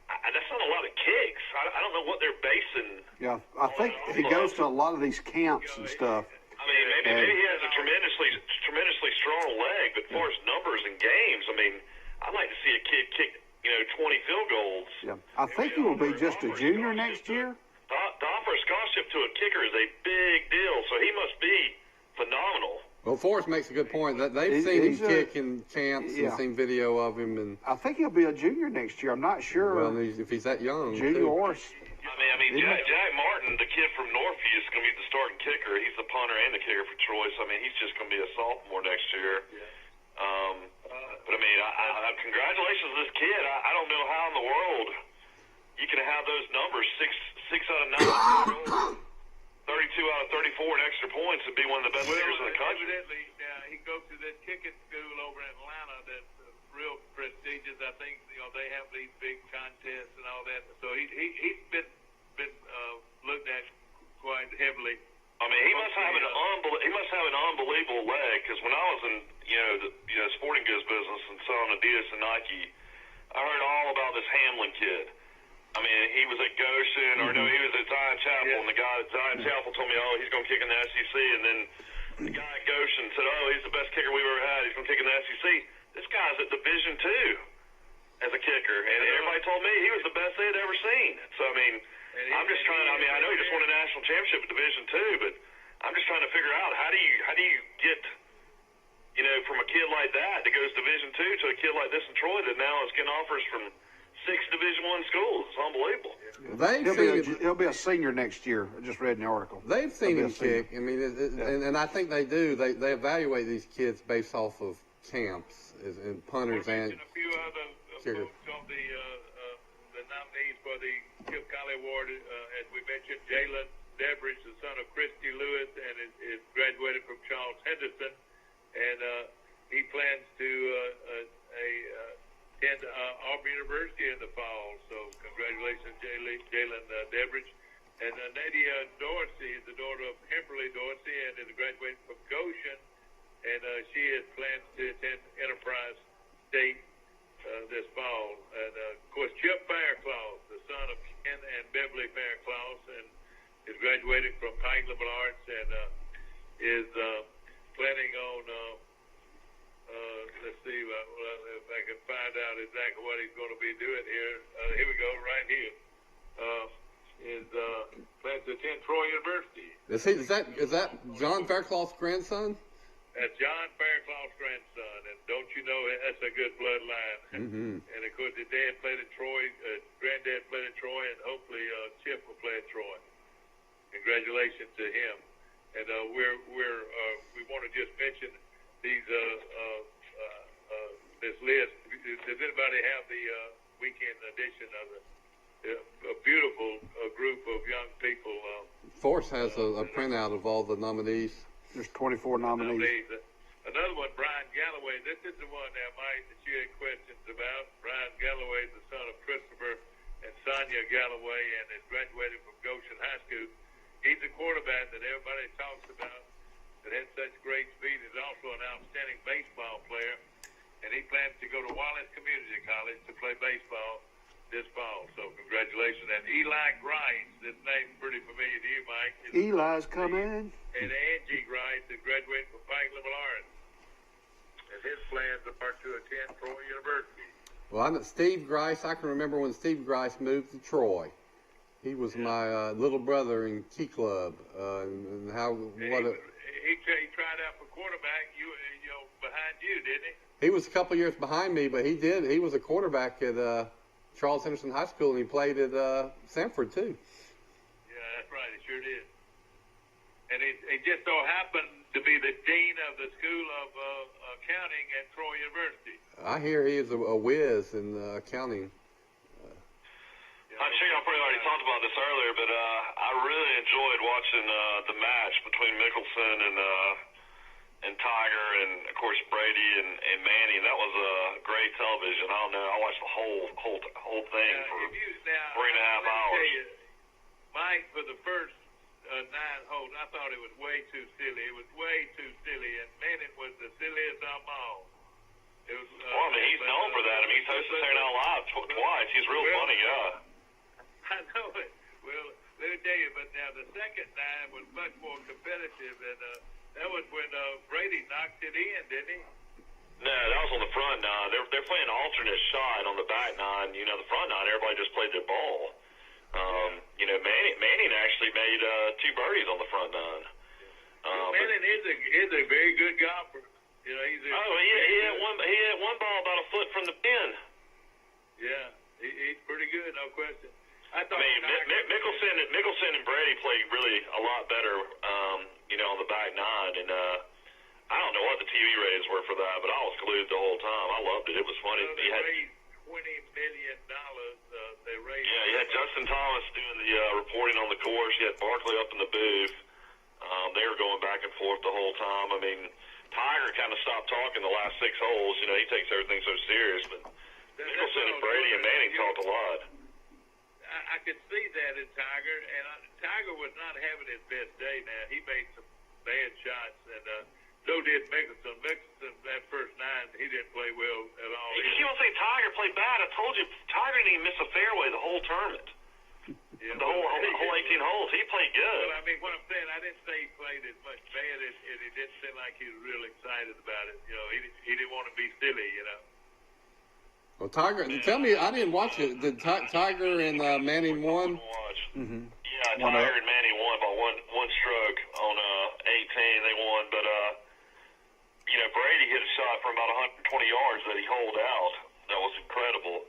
that's not a lot of kicks. I don't know what they're basing. Yeah, I think he goes to a lot of these camps and stuff. I mean, maybe he has a tremendously strong leg, but as far as numbers and games, I mean, I'd like to see a kid kick, 20 field goals. Yeah, I think he will be just a junior next year. To offer a scholarship to a kicker is a big deal, so he must be phenomenal. Well, Forrest makes a good point. That they've seen him kick in camps and seen video of him, and I think he'll be a junior next year. I'm not sure. Well, if he's that young, junior or. I mean, Jack Martin, the kid from Northview, is going to be the starting kicker. He's the punter and the kicker for Troy. So I mean, he's just going to be a sophomore next year. But I mean, congratulations to this kid. I don't know how in the world you can have those numbers, 6 out of 9. 32 out of 34 in extra points and be one of the best kickers in the country. Evidently, he goes to this kicking school over in Atlanta that's real prestigious. I think they have these big contests and all that. So he's been looked at quite heavily. I mean, he must have an unbelievable leg, because when I was in the sporting goods business and selling Adidas and Nike, I heard all about this Hamlin kid. I mean, he was at Goshen, or no, he was at Zion Chapel, and the guy at Zion Chapel told me, he's going to kick in the SEC, and then the guy at Goshen said, he's the best kicker we've ever had, he's going to kick in the SEC. This guy's at Division II as a kicker, and everybody told me he was the best they had ever seen. So, I mean, I'm just trying to, I know he just won a national championship at Division II, but I'm just trying to figure out, how do you get, from a kid like that that goes Division II to a kid like this in Troy that now is getting offers from 6 Division I schools. It's unbelievable. He'll be a senior next year. I just read in the article. They've seen him kick. I mean, and I think they do. They evaluate these kids based off of camps and punters and a few other folks on the nominees for the Chip Colley Award. As we mentioned, Jalen Debridge, the son of Christy Lewis, and is graduated from Charles Henderson, and he plans to attend Auburn University in the fall. So congratulations, Jalen Debridge. And Nadia Dorsey is the daughter of Kimberly Dorsey and is graduating from Goshen. And she has plans to attend Enterprise State this fall. And, of course, Chip Fairclough, the son of Ken and Beverly Fairclough, and is graduating from Pike Liberal Arts and is planning on let's see if I can find out exactly what he's going to be doing here. Here we go, right here. Plans to attend Troy University. Is that John Fairclough's grandson? That's John Fairclough's grandson, and don't you know that's a good bloodline? Mm-hmm. And of course, his dad played at Troy, granddad played at Troy, and hopefully Chip will play at Troy. Congratulations to him. And we want to just mention these this list. Does anybody have the weekend edition of a beautiful group of young people? Force has a printout of all the nominees. There's 24 nominees. Another one, Brian Galloway. This is the one that you had questions about. Brian Galloway is the son of Christopher and Sonia Galloway, and is graduated from Goshen High School. He's a quarterback that everybody talks about that has such great speed. He's also an outstanding baseball player, and he plans to go to Wallace Community College to play baseball this fall. So congratulations. And Eli Grice, this name's pretty familiar to you, Mike. Eli's coming. And Angie Grice is graduating from Pike Liberal Arts. And his plans are to attend Troy University. Well, I know Steve Grice. I can remember when Steve Grice moved to Troy. He was my little brother in Key Club, and how he tried out for quarterback. Behind you, didn't he? He was a couple years behind me, but he was a quarterback at Charles Henderson High School, and he played at Sanford too. Yeah, that's right. He sure did. And he just so happened to be the dean of the School of Accounting at Troy University. I hear he is a whiz in accounting. I'm sure y'all probably already talked about this earlier, but I really enjoyed watching the match between Mickelson and Tiger, and of course, Brady and Manning. That was great television. I don't know. I watched the whole thing for 3.5 hours. Tell you, Mike, for the first 9 holes, I thought it was way too silly. It was way too silly, and Manning was the silliest of them all. It was, well, I mean, he's known for that. I mean, he's hosted Saturday Night Live twice. He's real funny, yeah. I know it. Well, let me tell you, but now the second 9 was much more competitive, and that was when Brady knocked it in, didn't he? No, that was on the front 9. They're playing alternate shot on the back 9. You know, the front 9, everybody just played their ball. You know, Manning actually made 2 birdies on the front 9. Manning is a very good golfer. You know, he had one ball about a foot from the pin. Yeah, he's pretty good, no question. I mean, Mickelson and Brady played really a lot better, you know, on the back 9, and I don't know what the TV ratings were for that, but I was glued the whole time. I loved it. It was funny. Well, they raised $20 million. They raised. Yeah, you had Justin Thomas doing the reporting on the course. You had Barkley up in the booth. They were going back and forth the whole time. I mean, Tiger kind of stopped talking the last 6 holes. You know, he takes everything so serious, but Mickelson and Brady and Manning talked a lot. I could see that in Tiger, and Tiger was not having his best day now. He made some bad shots, and so did Mickelson. Mickelson, that first 9, he didn't play well at all. You don't think Tiger played bad? I told you, Tiger didn't even miss a fairway the whole tournament. Yeah, the whole 18 holes, he played good. Well, I mean, what I'm saying, I didn't say he played as much bad as he didn't seem like he was real excited about it. You know, he didn't want to be silly, you know. Well, Tiger, tell me, I didn't watch it. Did Tiger and Manning won? Mm-hmm. Yeah, Tiger and Manning won by one stroke on 18. They won, but you know, Brady hit a shot from about 120 yards that he holed out. That was incredible.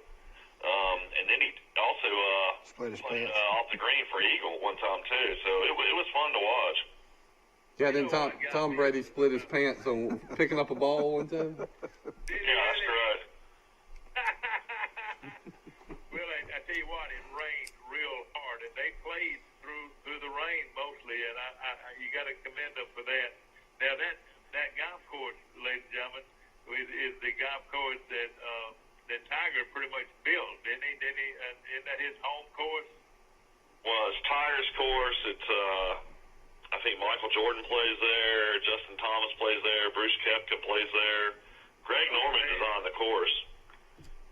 And then he also split his pants off the green for eagle one time too. So it was fun to watch. Yeah, then Tom Brady split his pants on picking up a ball one time. Yeah, that's correct. Well, I tell you what, it rained real hard, and they played through the rain mostly, and you got to commend them for that. Now that golf course, ladies and gentlemen, is the golf course that Tiger pretty much built, didn't he? Isn't that his home course? Well, it's Tiger's course. It's I think Michael Jordan plays there, Justin Thomas plays there, Bruce Koepka plays there. Greg Norman designed the course.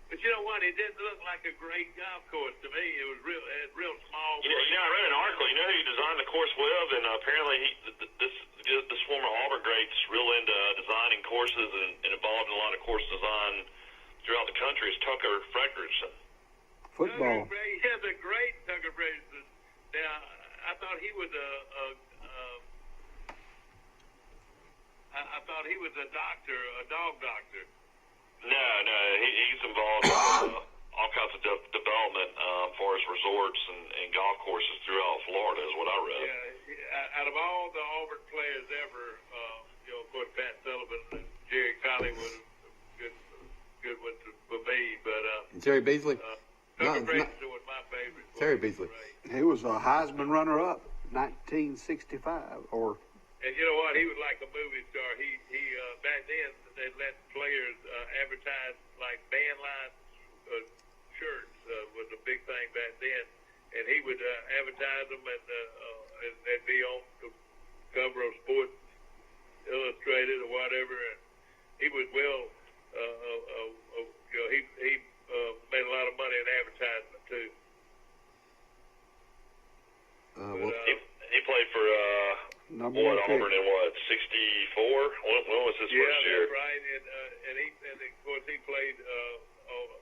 But you know what? It didn't look like a great golf course to me. It was real small. You know, I read an article. You know who he designed the course with, and apparently this former Auburn great's real into designing courses and involved in a lot of course design throughout the country. Is Tucker Frederickson. Football. He has a great Tucker Frederickson. Now, I thought he was a doctor, a dog doctor. No, he's involved in all kinds of development for his resorts and golf courses throughout Florida, is what I read. Yeah, out of all the Auburn players ever, you know, of course, Pat Sullivan and Jerry Colley was a good one for me, but Jerry Beasley. Tucker Frederickson was my favorite. Terry Beasley. He was a Heisman runner-up, 1965, or. And you know what? He was like a movie star. He back then they let players advertise like band line shirts was a big thing back then, and he would advertise them and they'd be on the cover of Sports Illustrated or whatever. And he was well, you know, he made a lot of money in advertisement too. He played for Auburn in what, 64? When was his first year? That's right. And of course he played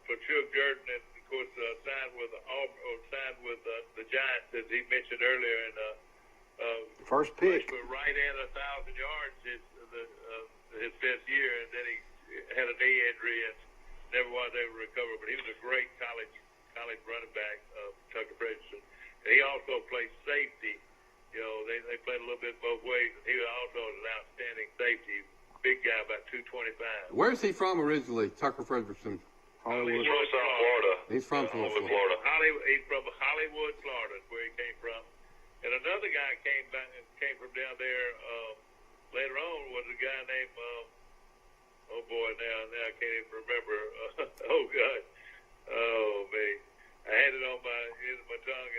for Suge Jordan, and of course signed with the Giants, as he mentioned earlier. And first pick. But right at 1,000 yards his best year, and then he had a knee injury and never was able to recover. But he was a great college running back, Tucker Frederickson. And he also played safety. You know, they played a little bit both ways. And he also was an outstanding safety. Big guy, about 225. Where's he from originally, Tucker Frederickson? Hollywood. He's from South Florida. He's from Florida. He's from Hollywood, Florida, is where he came from. And another guy came from down there later on was a guy named boy now I can't even remember. Oh God, oh man, I had it on my tongue,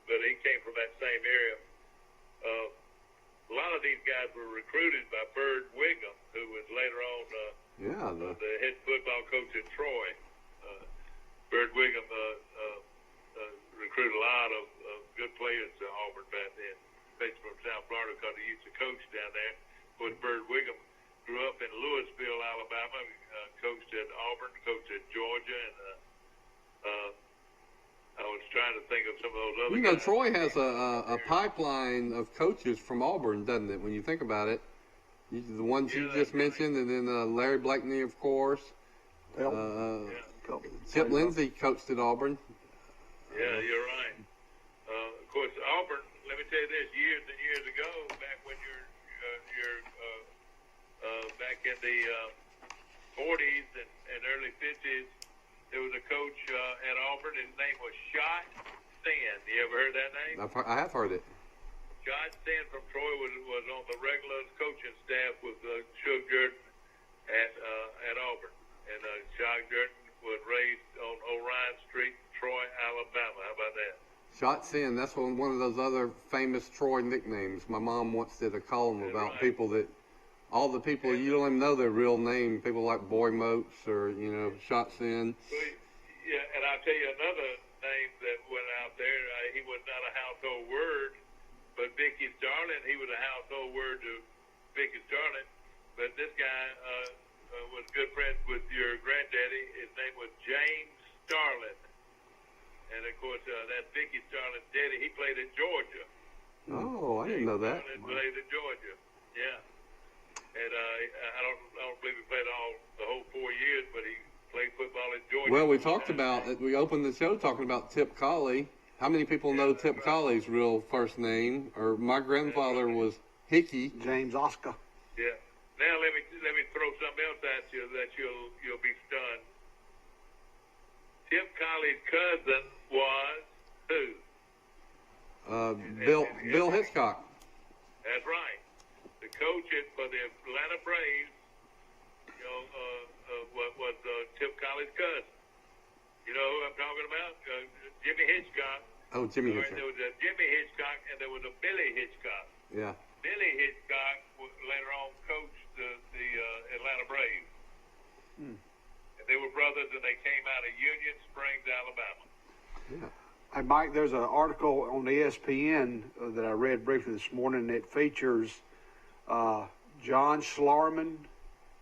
but he came from that same area. A lot of these guys were recruited by Bird Wiggum, who was later on the head football coach at Troy. Bird Wiggum recruited a lot of good players to Auburn back then, especially from South Florida, because he used to coach down there. Of course, Bird Wiggum grew up in Louisville, Alabama, coached at Auburn, coached at Georgia, and I was trying to think of some of those other guys. Troy has a pipeline of coaches from Auburn, doesn't it, when you think about it? The ones you just mentioned, and then Larry Blakeney, of course. Chip Lindsey coached at Auburn. Yeah, you're right. Of course, Auburn, let me tell you this, years and years ago, back when you're back in the 40s and early 50s, there was a coach at Auburn. His name was Shot Sin. You ever heard that name? I have heard it. Shot Sin from Troy was on the regular coaching staff with Shug Jordan at Auburn. And Shug Jordan was raised on Orion Street, Troy, Alabama. How about that? Shot Sin, that's one of those other famous Troy nicknames. My mom once did a column about people that, all the people, you don't even know their real name, people like Boy Moats or, Shot Sin. Yeah, and I'll tell you another name that went out there. He was not a household word, but Vicky Starlin, he was a household word to Vicky Starlin. But this guy was good friends with your granddaddy. His name was James Starlin. And, of course, that's Vicky Starlin's daddy. He played at Georgia. Oh, I didn't know that. He played at Georgia, yeah. And I don't believe he played the whole 4 years, but he played football at Georgia. Well, we opened the show talking about Tip Colley. How many people know Tip Colley's real first name? Or my grandfather was Hickey. James Oscar. Yeah. Now let me throw something else at you that you'll be stunned. Tip Colley's cousin was who? Bill Hitchcock. That's right. The coach for the Atlanta Braves, was Tip Colley's cousin. You know who I'm talking about? Jimmy Hitchcock. Oh, Jimmy Hitchcock. There was a Jimmy Hitchcock and there was a Billy Hitchcock. Yeah. Billy Hitchcock later on coached the Atlanta Braves. And they were brothers, and they came out of Union Springs, Alabama. Yeah. Hey, Mike, there's an article on ESPN that I read briefly this morning that features John Schlarman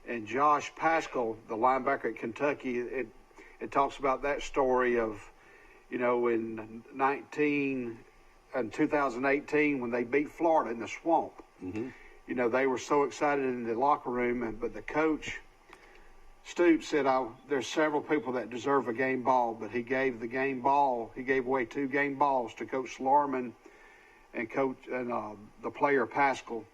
and Josh Paschal, the linebacker at Kentucky. It talks about that story of, in 2018 when they beat Florida in the swamp. Mm-hmm. They were so excited in the locker room, but the coach, Stoops, said, there's several people that deserve a game ball, but he gave away 2 game balls to Coach Schlarman and the player Paschal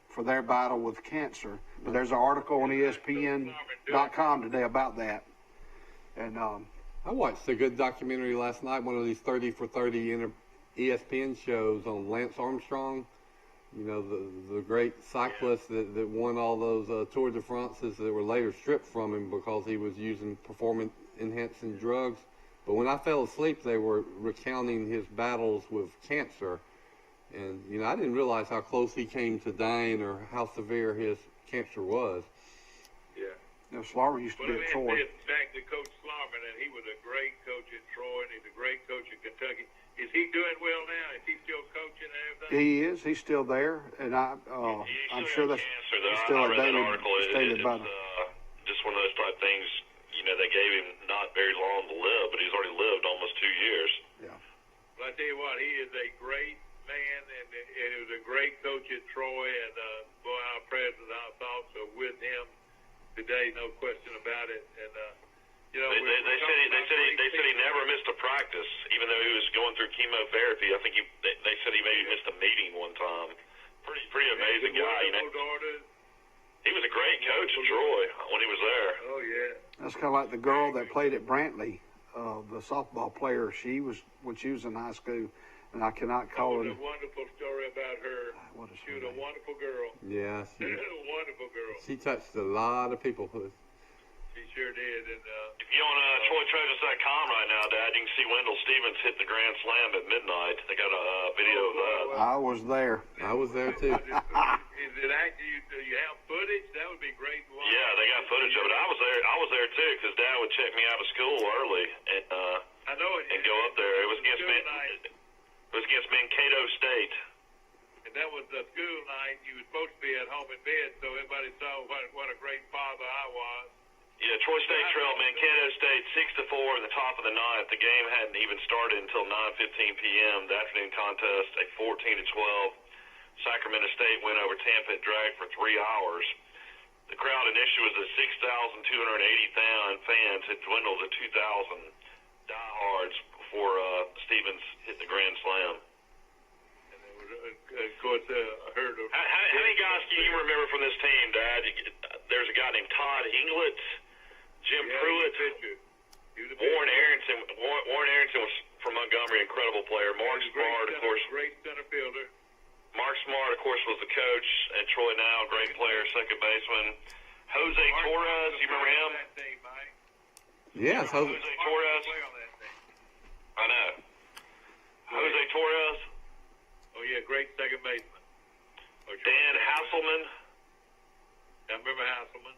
for their battle with cancer. But there's an article on ESPN.com today about that. And I watched a good documentary last night, one of these 30 for 30 ESPN shows on Lance Armstrong. The great cyclist that won all those Tour de France's that were later stripped from him because he was using performance-enhancing drugs. But when I fell asleep, they were recounting his battles with cancer. And, I didn't realize how close he came to dying or how severe his cancer was. Yeah. Schlarman used to be at Troy. Back to Coach Schlarman, and he was a great coach at Troy, and he's a great coach at Kentucky. Is he doing well now? Is he still coaching and everything? He is. He's still there, and I'm sure that's still a daily stated by just one of those type things. They gave him not very long to live, but he's already lived almost 2 years. Yeah. Well, I tell you what, he is a great man, and he was a great coach at Troy, and boy, our prayers and our thoughts are with him today, no question about it. And they said he never missed a practice, even though he was going through chemotherapy. I think they said he maybe missed a meeting one time. Pretty amazing guy. He was a great coach at Troy when he was there. Oh yeah. That's kind of like the girl that played at Brantley, the softball player. When she was in high school, and I cannot That call was her. a wonderful story about her. What is She her was a name? wonderful girl. Yeah, A wonderful girl. she touched a lot of people. She sure did. And If you're on TroyTreasures.com right now, Dad, you can see Wendell Stevens hit the grand slam at midnight. They got a video of that. I was there. I was there too. is it actually? Do you have footage? That would be great to watch. Yeah, they got footage of it. I was there too because Dad would check me out of school early and I know it. and go up there. It was against Mankato State. And that was the school night. You were supposed to be at home in bed, so everybody saw what a great father I was. Yeah, Troy State trailed Mankato State 6-4 in the top of the ninth. The game hadn't even started until 9:15 p.m. The afternoon contest, a 14-12 Sacramento State win over Tampa at drag for 3 hours. The crowd initially was at 6,280 fans. It dwindled to 2,000 diehards before Stevens hit the grand slam. And there was, of course, I heard of. How many guys can you remember from this team, Dad? There's a guy named Todd Inglet, Jim Pruitt, Warren Aronson. Warren Aronson was from Montgomery, incredible player. Mark Smart, of course. Great center fielder. Mark Smart, of course, was the coach at Troy now, great player, second baseman. Jose Torres, you remember him? Yes, Jose Torres. I know. Jose Torres. Oh yeah, great second baseman. Dan Hasselman. I remember Hasselman.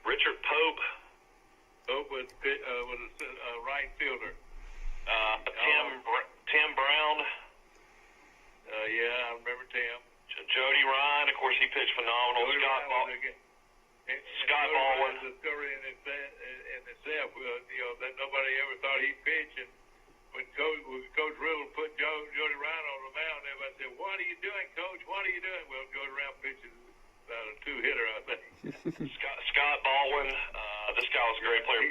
Richard Pope. Pope was a right fielder. Tim Brown. Yeah, I remember Tim. Jody Ryan, of course, he pitched phenomenal. Scott Baldwin. The story in itself, that nobody ever thought he'd pitch. And when Coach Riddle put Jody Ryan on the mound, everybody said, "What are you doing, Coach? What are you doing?" Well, Jody Ryan pitches about a two-hitter, I think. Scott Baldwin. This guy was a great player.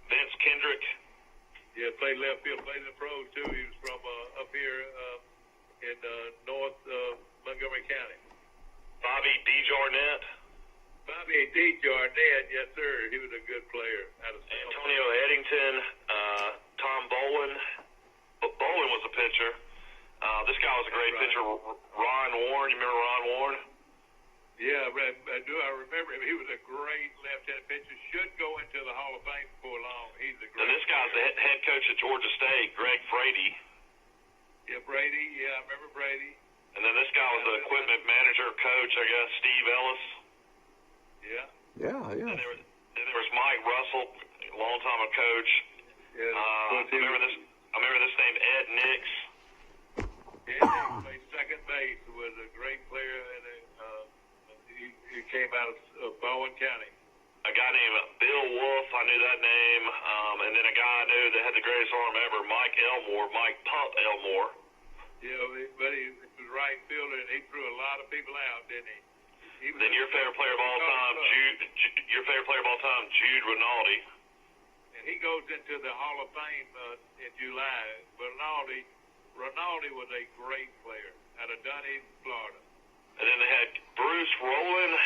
Vince Kendrick. Yeah, played left field, played in the pros too. He was from up here in North Montgomery County. Bobby DeJarnett. Bobby DeJarnett, yes sir. He was a good player. Antonio Eddington. Tom Bolin. Bolin was a pitcher. This guy was a great pitcher. Ron Warren. You remember Ron Warren? Yeah, I do. I remember him. He was a great left-handed pitcher. Should go into the Hall of Fame before long. He's a great. And this guy's the head coach at Georgia State, Greg Frady. Yeah, Brady. Yeah, I remember Brady. And then this guy was the equipment manager, coach, I guess, Steve Ellis. Yeah. Yeah. Then there was Mike Russell, long-time coach. Yeah. I remember this name, Ed Nix. Ed Nix played second base. Was a great player, and he came out of Bowen County. A guy named Bill Wolf, I knew that name. And then a guy I knew that had the greatest arm ever, Mike Pump Elmore. Yeah, but he was right fielder, and he threw a lot of people out, didn't he? Then your favorite player of all time, Jude Rinaldi. And he goes into the Hall of Fame in July. Rinaldi was a great player out of Dunedin, Florida. And then they had Bruce Rowland,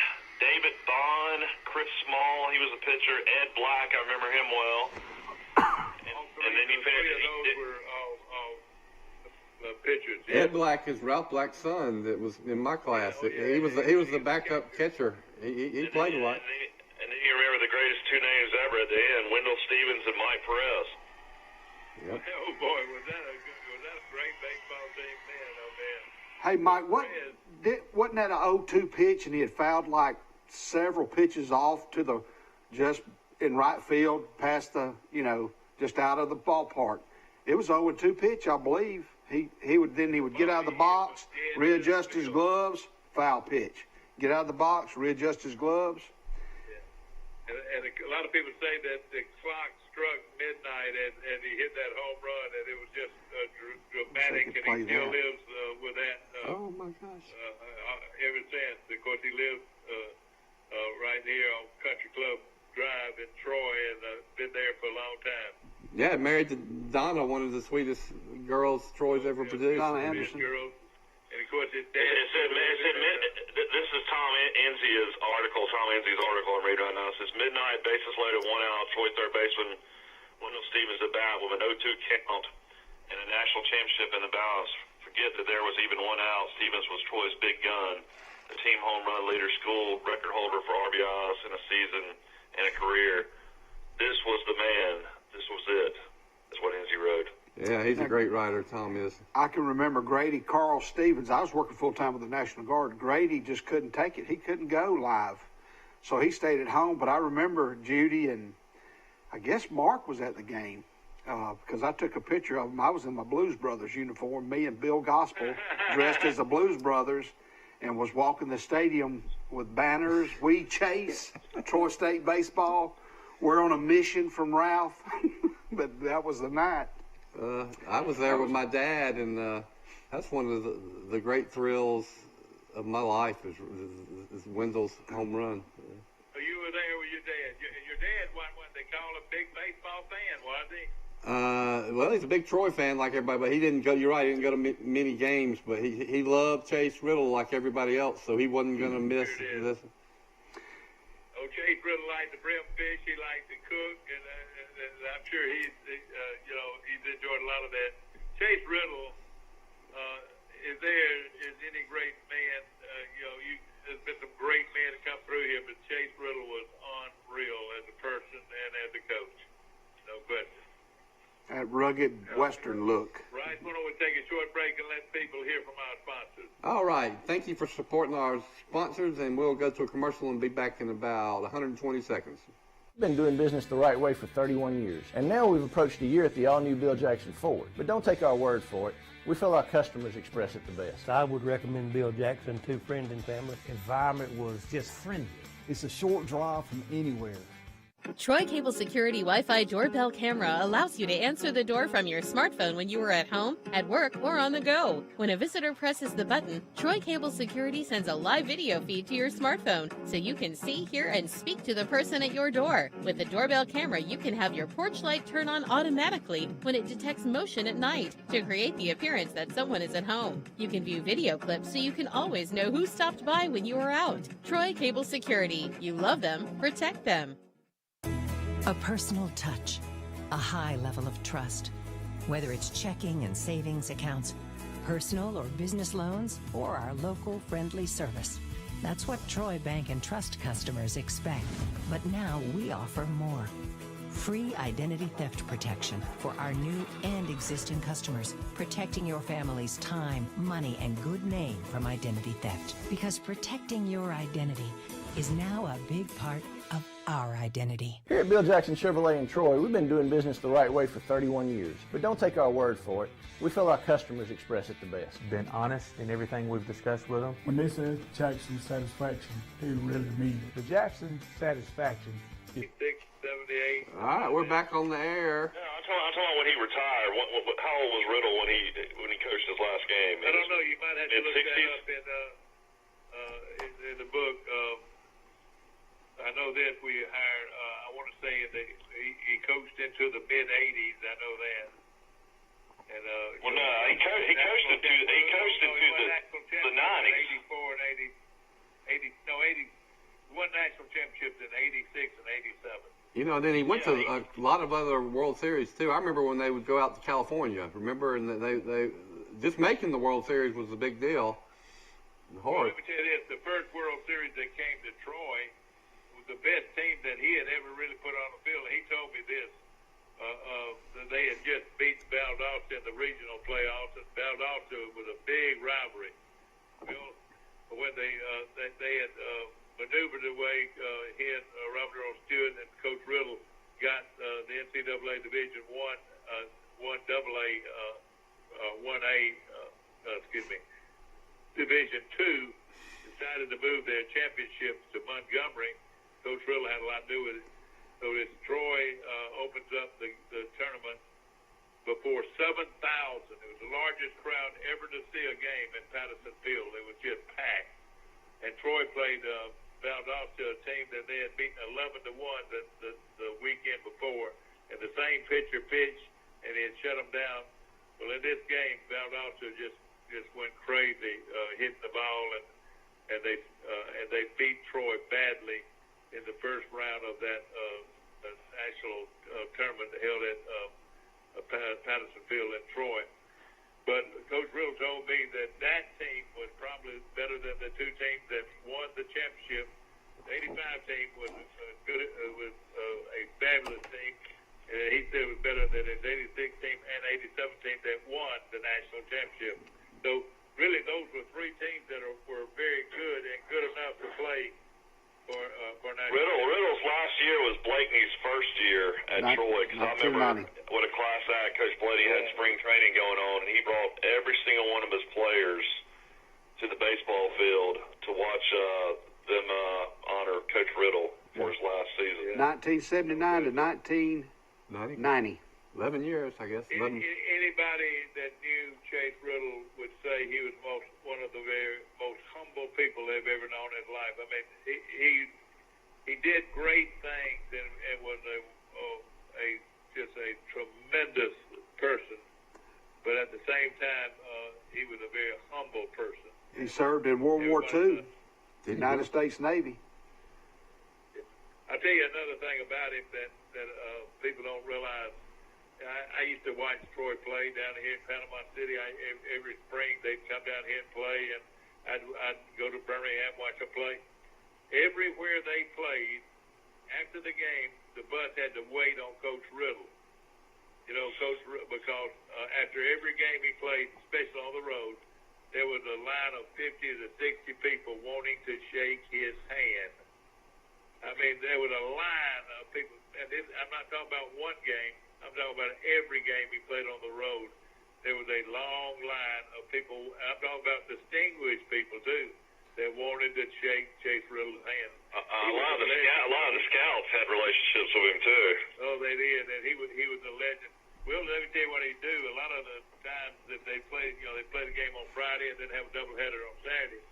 David Bond, Chris Small, he was a pitcher, Ed Black, I remember him well. And then he finished. Those were all pitchers. Ed Black is Ralph Black's son that was in my class. He was the backup catcher. He played a lot. And then you remember the greatest two names ever at the end, Wendell Stevens and Mike Perez. Yep. Oh boy, was that a great baseball team, man? Oh man. Hey Mike, wasn't that an 0-2 pitch and he had fouled like several pitches off to the just in right field past the just out of the ballpark. It was 0-2 pitch, I believe. He would get out of the box, readjust his gloves, foul pitch. Get out of the box, readjust his gloves. Yeah. And a lot of people say that the clock struck midnight and he hit that home run, and it was just dramatic, and he still lives with that. Oh my gosh! Ever since, of course, he lives right here on Country Club Drive in Troy, and been there for a long time. Yeah, married to Donna, one of the sweetest girls Troy's ever produced. Donna Anderson. Girls. And of course, this is Tom Enzie's article. I'm reading right now. It says midnight, bases loaded, 1 out. Troy third baseman Wendell Stevens at bat with an 0-2 count. and a national championship in the balance. Forget that there was even one out. Stevens was Troy's big gun, the team home run leader, school record holder for RBIs in a season and a career. This was the man. This was it. That's what Enzi wrote. Yeah, he's a great writer, Tom is. I can remember Grady Carl Stevens. I was working full-time with the National Guard. Grady just couldn't take it. He couldn't go live. So he stayed at home. But I remember Judy and I guess Mark was at the game because I took a picture of him. I was in my Blues Brothers uniform, me and Bill Gospel dressed as the Blues Brothers, and was walking the stadium with banners. We chase Troy State baseball. We're on a mission from Ralph. But that was the night. I was there with my dad, and that's one of the great thrills of my life is Wendell's home run. So you were there with your dad. Your dad, what they call a big baseball fan, was he? Well, he's a big Troy fan like everybody, but he didn't go. You're right, he didn't go to many games, but he loved Chase Riddle like everybody else, so he wasn't going to miss this. Oh, Chase Riddle liked to brim fish. He liked to cook, and I'm sure he's enjoyed a lot of that. Chase Riddle is any great man. There's been some great men to come through here, but Chase Riddle was unreal as a person and as a coach. No question. That rugged Western look. Right, why don't we take a short break and let people hear from our sponsors? All right. Thank you for supporting our sponsors, and we'll go to a commercial and be back in about 120 seconds. We've been doing business the right way for 31 years, and now we've approached a year at the all-new Bill Jackson Ford. But don't take our word for it. We feel our customers express it the best. I would recommend Bill Jackson to friends and family. Environment was just friendly. It's a short drive from anywhere. Troy Cable Security Wi-Fi doorbell camera allows you to answer the door from your smartphone when you are at home, at work, or on the go. When a visitor presses the button, Troy Cable Security sends a live video feed to your smartphone so you can see, hear, and speak to the person at your door. With the doorbell camera, you can have your porch light turn on automatically when it detects motion at night to create the appearance that someone is at home. You can view video clips so you can always know who stopped by when you are out. Troy Cable Security. You love them, protect them. A personal touch, a high level of trust. Whether it's checking and savings accounts, personal or business loans, or our local friendly service. That's what Troy Bank and Trust customers expect. But now we offer more. Free identity theft protection for our new and existing customers, protecting your family's time, money, and good name from identity theft. Because protecting your identity is now a big part of our identity. Here at Bill Jackson Chevrolet in Troy, we've been doing business the right way for 31 years. But don't take our word for it. We feel our customers express it the best. Been honest in everything we've discussed with them. When they say Jackson Satisfaction, they really mean it. The Jackson Satisfaction. 76, 78. All right, we're back on the air. Yeah, I'm talking about when he retired. How old was Riddle when he coached his last game? I don't know. You might have to look that up in the book. I know that we hired. I want to say that he coached into the mid '80s. I know that. And well, no, he coached into the '90s. '84 and '80. No, '80. Won national championships in '86 and '87. Then he went to a lot of other World Series too. I remember when they would go out to California. Remember, and they just making the World Series was a big deal. Well, let me tell you this: the first World Series that came to Troy was the best team that he had ever really put on the field. And he told me this: that they had just beaten Valdosta in the regional playoffs, and Valdosta was a big rivalry. When they had maneuvered their way, he and Robert Earl Stewart and Coach Riddle got the NCAA Division One Division Two, decided to move their championships to Montgomery. Coach Riddle had a lot to do with it. So this Troy opens up the tournament before 7,000. It was the largest crowd ever to see a game in Patterson Field. It was just packed. And Troy played Valdosta, a team that they had beaten 11-1 the weekend before, and the same pitcher pitched, and he had shut them down. Well, in this game, Valdosta just went crazy, hitting the ball, and they beat Troy badly in the first round of that national tournament held at Patterson Field in Troy. But Coach Riddle told me that that team was probably better than the two teams that won the championship. The 85 team was a fabulous team. He said it was better than his 86 team and 87 team that won the national championship. So really, those were three teams that were very good and good enough to play for national. Riddle's last year was Blakeney's first year at Troy, because I remember what a class act Coach Bloody had spring training going on, and he brought every single one of his players to the baseball field to watch them honor Coach Riddle for his last season. 1979 to 1990. 11 years, I guess. Anybody that knew Chase Riddle would say he was one of the most humble people they've ever known in his life. I mean, he did great things and was just a tremendous person. But at the same time, he was a very humble person. He served in World War II, the United States Navy. I'll tell you another thing about him that people don't realize. I used to watch Troy play down here in Panama City. Every spring they'd come down here and play, and I'd go to Birmingham, watch them play. Everywhere they played, after the game, the bus had to wait on Coach Riddle. You know, because after every game he played, especially on the road, there was a line of 50 to 60 people wanting to shake his hand. I mean, there was a line of people, and I'm not talking about one game. I'm talking about every game he played on the road. There was a long line of people. I'm talking about distinguished people too that wanted to shake Chase Riddle's hand. A lot of the scouts had relationships with him too. Oh, they did, and he was a legend. Well, let me tell you what he'd do. A lot of the times that they played, they played a game on Friday and then have a doubleheader on Saturday.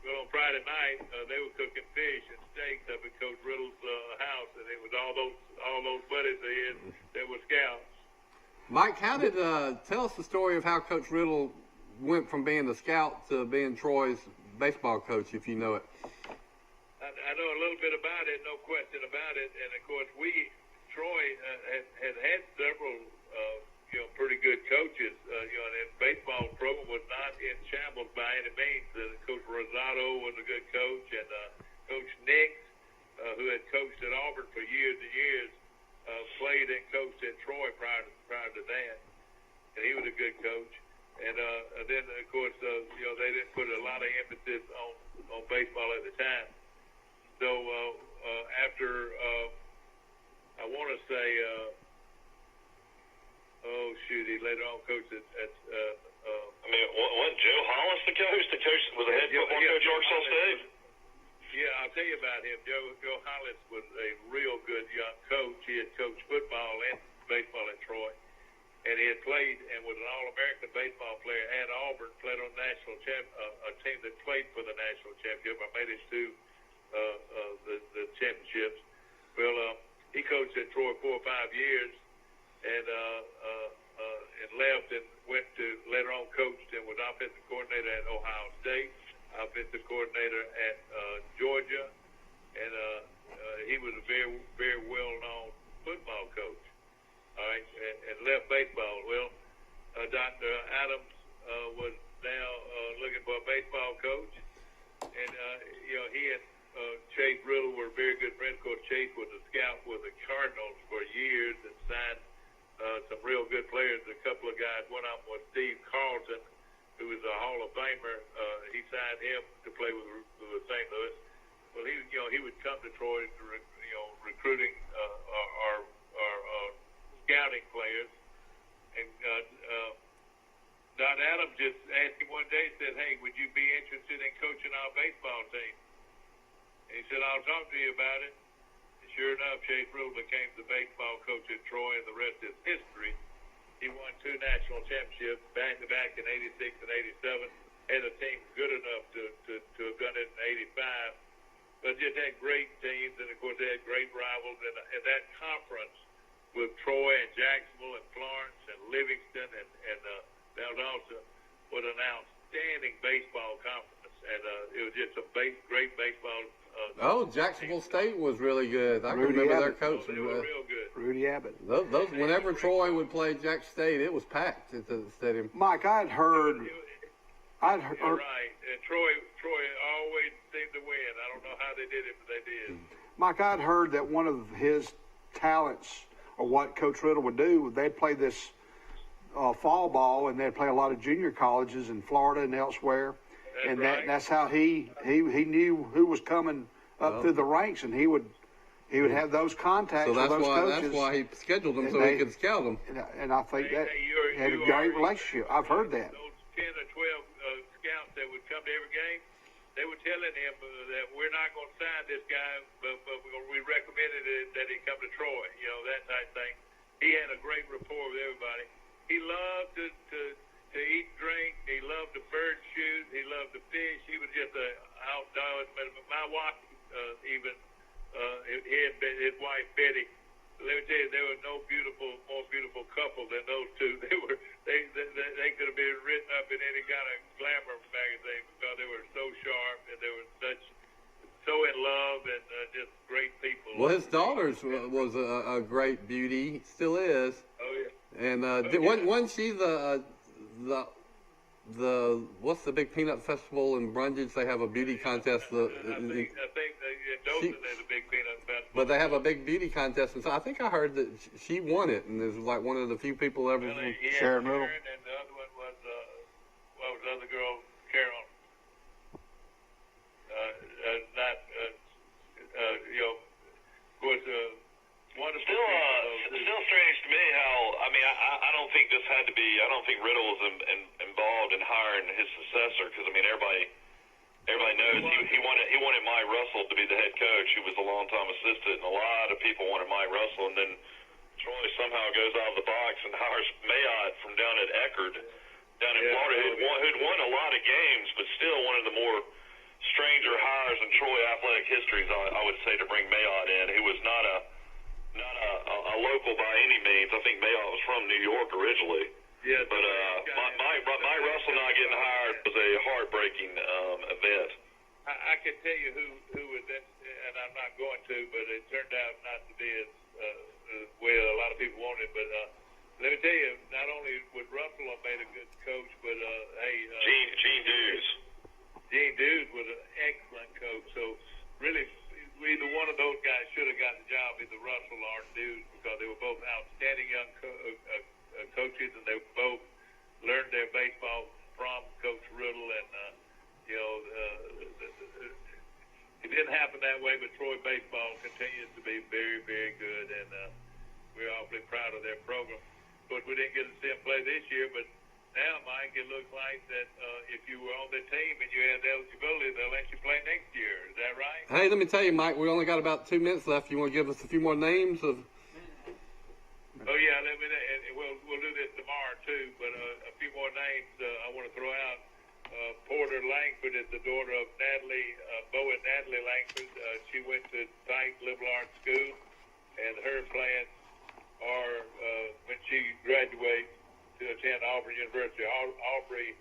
Well, on Friday night, they were cooking fish and steaks up at Coach Riddle's house, and it was all those buddies of his that were scouts. Mike, tell us the story of how Coach Riddle went from being a scout to being Troy's baseball coach, if you know it. I know a little bit about it, no question about it, and of course Troy had several pretty good coaches. And the baseball program was not in shambles by any means. Coach Rosado was a good coach, and Coach Nix, who had coached at Auburn for years and years, played and coached at Troy prior to that, and he was a good coach. And then, of course, they didn't put a lot of emphasis on baseball at the time. So after, I want to say, he later on coached at wasn't Joe Hollis the coach? The coach was a head football coach at Arkansas State? Yeah, I'll tell you about him. Joe Hollis was a real good young coach. He had coached football and baseball at Troy. And he had played and was an All-American baseball player at Auburn, played on a team that played for the national championship. I made it to the championships. Well, he coached at Troy 4 or 5 years and left and went to, later on coached and was offensive coordinator at Ohio State, offensive coordinator at Georgia, and he was a very, very well-known football coach. All right, and left baseball. Well, Dr. Adams was now looking for a baseball coach, and he and Chase Riddle were very good friends. Of course, Chase was a scout with the Cardinals for years and signed some real good players. A couple of guys. One of them was Steve Carlton, who was a Hall of Famer. He signed him to play with St. Louis. Well, he would come to Troy, recruiting our scouting players, and Don Adams just asked him one day, said, "Hey, would you be interested in coaching our baseball team?" And he said, "I'll talk to you about it." And sure enough, Chase Riddle became the baseball coach at Troy, and the rest is history. He won 2 national championships back-to-back in '86 and '87. Had a team good enough to have done it in '85, but just had great teams, and of course they had great rivals. And that conference with Troy and Jacksonville and Florence and Livingston and Valdosta was an outstanding baseball conference, and it was just a great baseball. Jacksonville State was really good. I can remember their coach. They were real good. Rudy Abbott. Those whenever Troy would play Jack State, it was packed at the stadium. Mike, I'd heard. You're right. And Troy always seemed to win. I don't know how they did it, but they did. Mike, I'd heard that one of his talents, or what Coach Riddle would do, they'd play this fall ball, and they'd play a lot of junior colleges in Florida and elsewhere. That's how he knew who was coming up through the ranks, and he would have those contacts with those coaches. That's why he scheduled them, so he could scout them. And I think that had a great relationship. I've heard that. Those 10 or 12 scouts that would come to every game, they were telling him that we're not going to sign this guy, but we recommended that he come to Troy, that type thing. He had a great rapport with everybody. He loved to eat, drink. He loved to bird shoot. He loved to fish. He was just an outdoors. My wife, his wife Betty. Let me tell you, there was no more beautiful couple than those two. They could have been written up in any kind of glamour magazine because they were so sharp and they were so in love and just great people. Well, his daughter was a great beauty, still is. Oh yeah. And wasn't she the what's the big peanut festival in Brundage? They have a beauty contest. I think in Dothan there's a big peanut festival. But they have a big beauty contest, and so I think I heard that she won it, and is like one of the few people ever. Sharon Riddle. And the other one was what was the other girl? Carol. Still strange to me how, I don't think this had to be, I don't think Riddle was involved in hiring his successor, because, everybody knows he wanted Mike Russell to be the head coach, who was a long-time assistant, and a lot of people wanted Mike Russell, and then Troy somehow goes out of the box and hires Mayotte from down at Eckerd, down in Florida, who'd won a lot of games, but still one of the more stranger hires in Troy athletic histories, I would say, to bring Mayotte in. He was not a local by any means. I think Mayotte was from New York originally. Yeah, but Mike Russell not getting hired was a heartbreaking event. I can tell you who was that, and I'm not going to, but it turned out not to be as well a lot of people wanted. But let me tell you, not only would Russell have made a good coach, but Gene Dews. Gene Dews was an excellent coach. So really, either one of those guys should have got the job, either Russell or Dews, because they were both outstanding young coaches, and they both learned their baseball from Coach Riddle. And it didn't happen that way, but Troy baseball continues to be very, very good, and we're awfully proud of their program. Of course, we didn't get to see them play this year, but now, Mike, it looks like that if you were on the team and you had the eligibility, they'll let you play next year. Is that right? Hey, let me tell you, Mike, we only got about 2 minutes left. You want to give us a few more names of? Oh yeah, we'll do this tomorrow too. But a few more names I want to throw out. Porter Langford is the daughter of Bo and Natalie Langford. She went to Pike Liberal Arts School, and her plans are when she graduates to attend Auburn University. Aubrey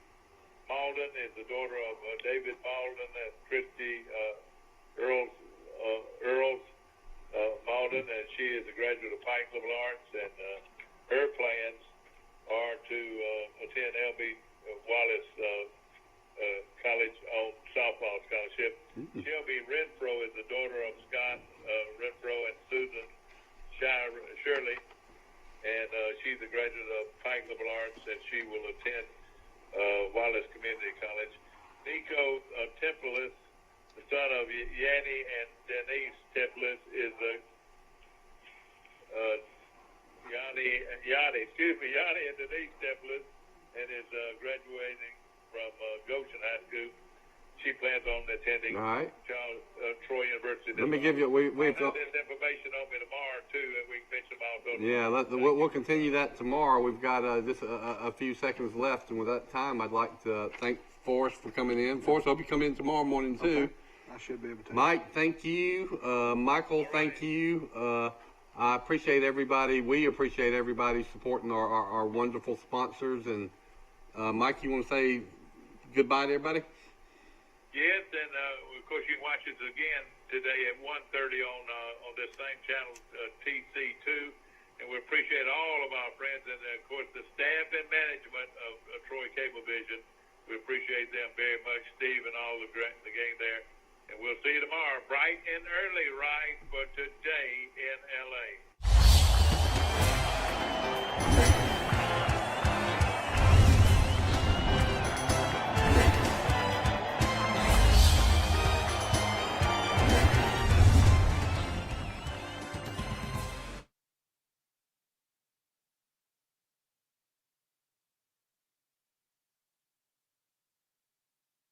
Malden is the daughter of David Malden and Christy Earls Malden, and she is a graduate of Pike Liberal Arts, and her plans are to attend L.B. Wallace College on softball scholarship. Shelby Renfro is the daughter of Scott Renfro and Susan Shirley, and she's a graduate of Pike Liberal Arts, and she will attend Wallace Community College. Nico Templis, the son of Yanni and Denise Templis, is Yanni and Denise Templis, and is graduating from Goshen High School. She plans on attending Troy University. Let me give you. We've got this information on me tomorrow too, and we can finish them all. Yeah, we'll continue that tomorrow. We've got just a few seconds left, and with that time, I'd like to thank Forrest for coming in. Forrest, I hope you come in tomorrow morning too. Okay. I should be able to. Mike, thank you. Michael, thank you. I appreciate everybody. We appreciate everybody supporting our wonderful sponsors. And Mike, you want to say goodbye to everybody? Yes, and of course you can watch us again today at 1:30 on this same channel, TC2. And we appreciate all of our friends and, of course, the staff and management of Troy Cablevision. We appreciate them very much, Steve and all the gang there. And we'll see you tomorrow, bright and early, right, for today in L.A.